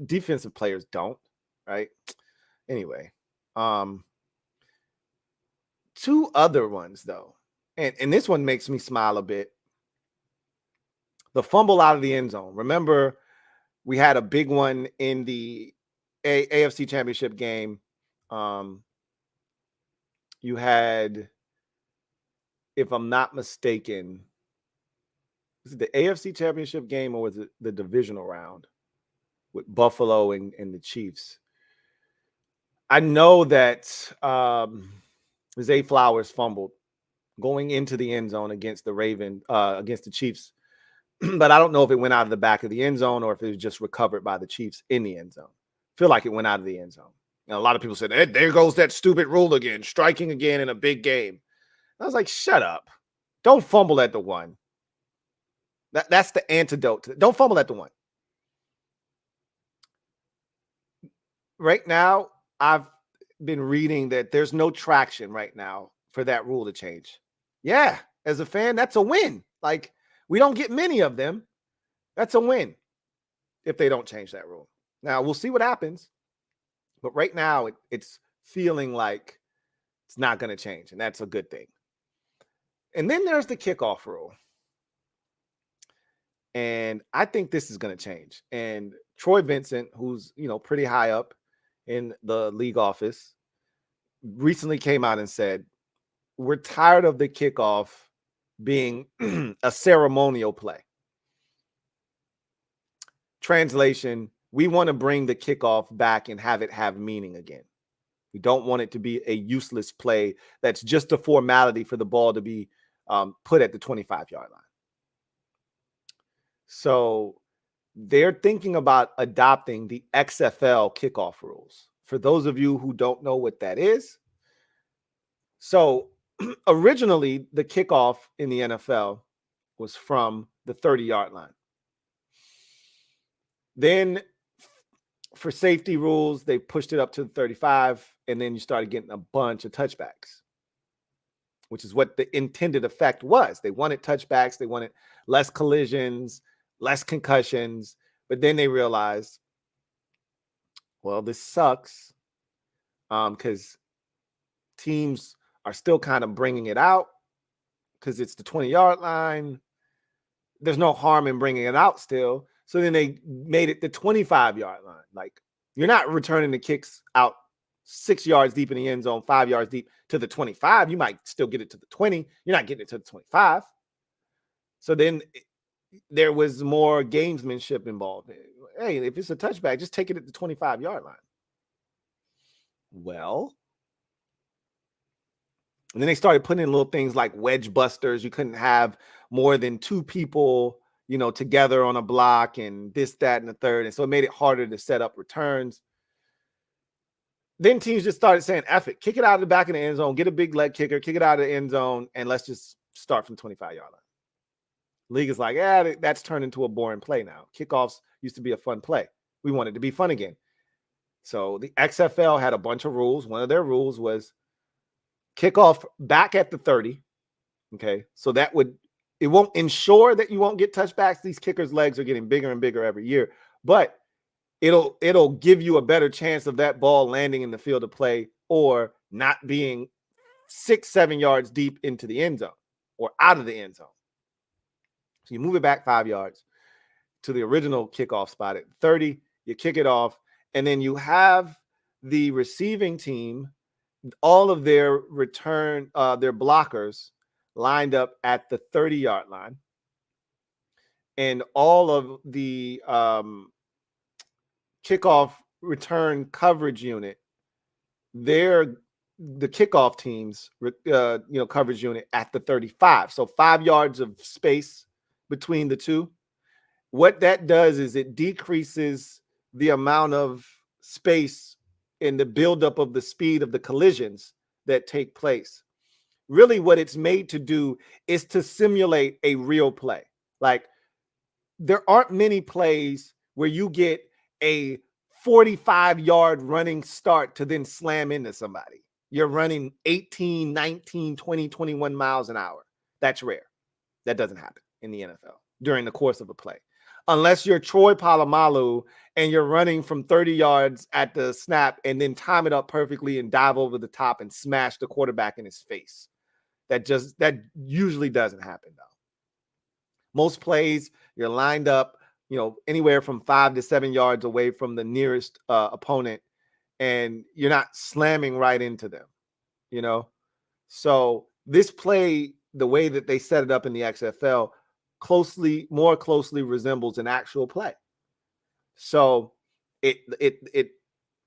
defensive players don't, right? Anyway, two other ones though, and this one makes me smile a bit. The fumble out of the end zone. Remember, we had a big one in the AFC Championship game. You had, if I'm not mistaken, was it the AFC Championship game or was it the divisional round with Buffalo and the Chiefs? I know that Zay Flowers fumbled going into the end zone against the Chiefs. But I don't know if it went out of the back of the end zone or if it was just recovered by the Chiefs in the end zone. Feel like it went out of the end zone. And a lot of people said, there goes that stupid rule again, striking again in a big game. I was like, shut up. Don't fumble at the one. That's the antidote. Don't fumble at the one. Right now, I've been reading that there's no traction right now for that rule to change. Yeah, as a fan, that's a win. Like, we don't get many of them. That's a win if they don't change that rule. Now, we'll see what happens. But right now, it's feeling like it's not going to change, and that's a good thing. And then there's the kickoff rule. And I think this is going to change. And Troy Vincent, who's, pretty high up in the league office, recently came out and said, we're tired of the kickoff being a ceremonial play. Translation, we want to bring the kickoff back and have it have meaning again. We don't want it to be a useless play that's just a formality for the ball to be put at the 25-yard line. So they're thinking about adopting the XFL kickoff rules For those of you who don't know what that is, so originally the kickoff in the NFL was from the 30-yard line. Then for safety rules, they pushed it up to the 35, and then you started getting a bunch of touchbacks, which is what the intended effect was. They wanted touchbacks. They wanted less collisions, less concussions. But then they realized, well, this sucks because teams are still kind of bringing it out because it's the 20-yard line. There's no harm in bringing it out still. So then they made it the 25-yard line. Like, you're not returning the kicks out 6 yards deep in the end zone, 5 yards deep to the 25. You might still get it to the 20. You're not getting it to the 25. So then there was more gamesmanship involved. Hey, if it's a touchback, just take it at the 25-yard line. Well, and then they started putting in little things like wedge busters. You couldn't have more than 2 people, together on a block, and this, that, and the third. And so it made it harder to set up returns. Then teams just started saying, F it, kick it out of the back of the end zone, get a big leg kicker, kick it out of the end zone, and let's just start from 25-yard line. League is like, that's turned into a boring play now. Kickoffs used to be a fun play. We want it to be fun again. So the XFL had a bunch of rules. One of their rules was kickoff back at the 30. Okay. So it won't ensure that you won't get touchbacks. These kickers' legs are getting bigger and bigger every year, but it'll give you a better chance of that ball landing in the field of play or not being 6-7 yards deep into the end zone or out of the end zone. So you move it back 5 yards to the original kickoff spot at 30. You kick it off, and then you have the receiving team, all of their their blockers lined up at the 30-yard line, and all of the kickoff return coverage unit, the kickoff team's coverage unit at the 35. So 5 yards of space between the two. What that does is it decreases the amount of space in the buildup of the speed of the collisions that take place. Really, what it's made to do is to simulate a real play. Like, there aren't many plays where you get a 45-yard running start to then slam into somebody. You're running 18, 19, 20, 21 miles an hour. That's rare. That doesn't happen in the NFL during the course of a play. Unless you're Troy Polamalu and you're running from 30 yards at the snap and then time it up perfectly and dive over the top and smash the quarterback in his face. That usually doesn't happen, though. Most plays, you're lined up, anywhere from 5 to 7 yards away from the nearest opponent, and you're not slamming right into them, So this play, the way that they set it up in the XFL, more closely resembles an actual play. So it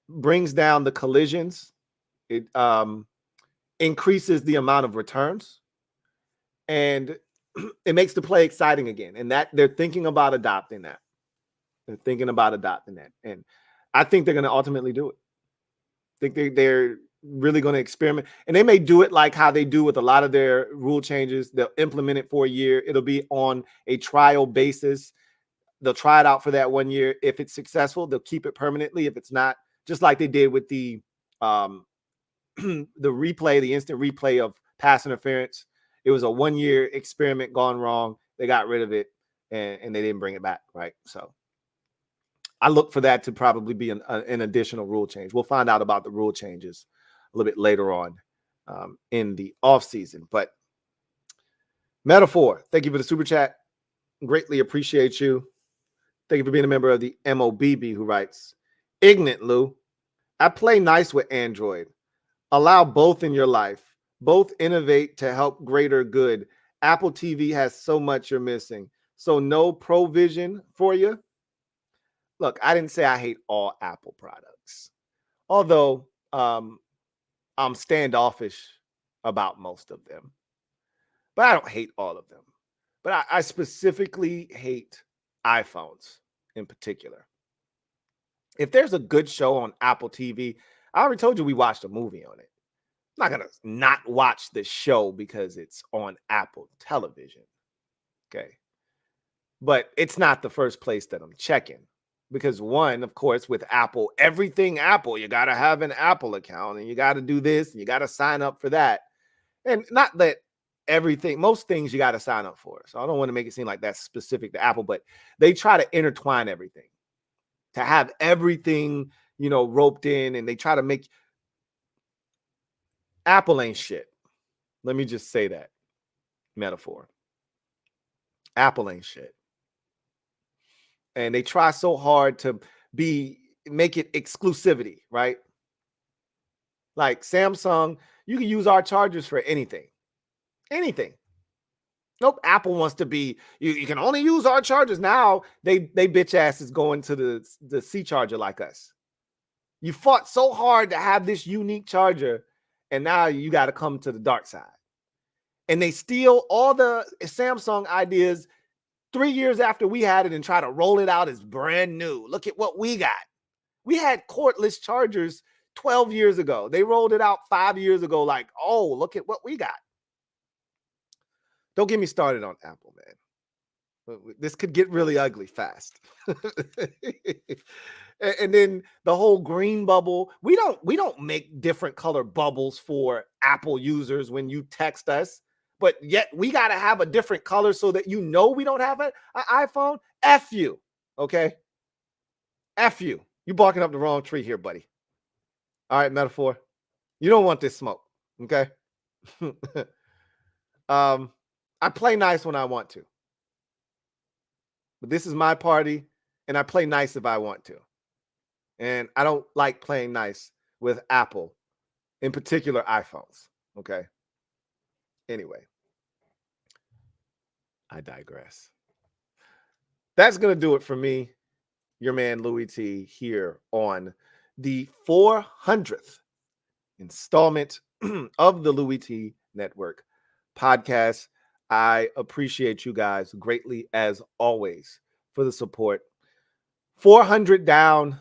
brings down the collisions. It increases the amount of returns, and it makes the play exciting again. And that they're thinking about adopting that. And I think they're going to ultimately do it. I think they're really going to experiment, and they may do it like how they do with a lot of their rule changes. They'll implement it for a year. It'll be on a trial basis. They'll try it out for that 1 year. If it's successful, they'll keep it permanently. If it's not, just like they did with the the instant replay of pass interference. It was a 1-year experiment gone wrong. They got rid of it, and they didn't bring it back, right? So I look for that to probably be an additional rule change. We'll find out about the rule changes a little bit later on in the offseason. But Metaphor, thank you for the super chat. Greatly appreciate you. Thank you for being a member of the MOBB, who writes, Ignorant, Lou. I play nice with Android. Allow both in your life. Both innovate to help greater good. Apple TV has so much you're missing. So no provision for you? Look, I didn't say I hate all Apple products. Although I'm standoffish about most of them. But I don't hate all of them. But I specifically hate iPhones in particular. If there's a good show on Apple TV, I already told you we watched a movie on it. I'm not going to not watch the show because it's on Apple television. Okay. But it's not the first place that I'm checking. Because one, of course, with Apple, everything Apple, you got to have an Apple account and you got to do this and you got to sign up for that. And not that everything, most things you got to sign up for. So I don't want to make it seem like that's specific to Apple, but they try to intertwine everything to have everything, roped in, and they try to make Apple ain't shit. Let me just say that metaphor. Apple ain't shit. And they try so hard to make it exclusivity, right? Like Samsung, you can use our chargers for anything. Anything. Nope. Apple wants to be, you can only use our chargers. Now they bitch asses going to the C charger like us. You fought so hard to have this unique charger, and now you got to come to the dark side. And they steal all the Samsung ideas 3 years after we had it and try to roll it out as brand new. Look at what we got. We had cordless chargers 12 years ago. They rolled it out 5 years ago like, oh, look at what we got. Don't get me started on Apple, man. This could get really ugly fast. And then the whole green bubble. We don't make different color bubbles for Apple users when you text us, but yet we got to have a different color so that we don't have an iPhone. F you, okay? F you. You barking up the wrong tree here, buddy. All right, metaphor. You don't want this smoke, okay? I play nice when I want to. But this is my party, and I play nice if I want to. And I don't like playing nice with Apple, in particular iPhones, okay? Anyway, I digress. That's going to do it for me, your man Louie T, here on the 400th installment of the Louie T Network podcast. I appreciate you guys greatly, as always, for the support. 400 down,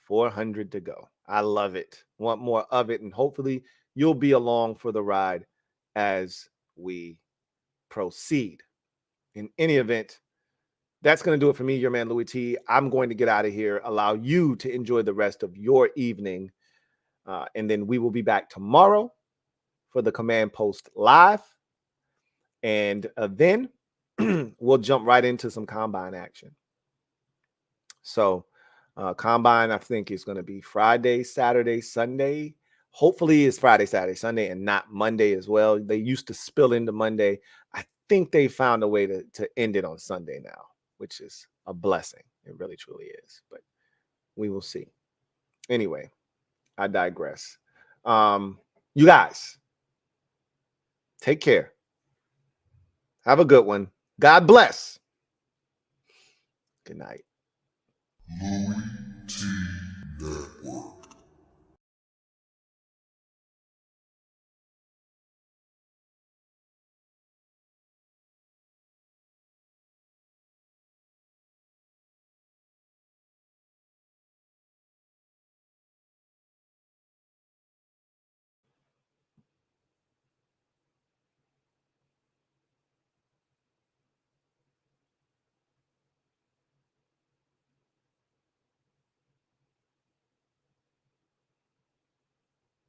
400 to go. I love it. Want more of it, and hopefully you'll be along for the ride as we proceed. In any event, that's going to do it for me, your man Louie T. I'm going to get out of here, allow you to enjoy the rest of your evening, and then we will be back tomorrow for the Command Post Live. And then we'll jump right into some combine action. So combine, I think, is going to be Friday, Saturday, Sunday. Hopefully it's Friday, Saturday, Sunday, and not Monday as well. They used to spill into Monday. I think they found a way to end it on Sunday now, which is a blessing. It really, truly is. But we will see. Anyway, I digress. You guys, take care. Have a good one. God bless. Good night. LouieTeeNetwork.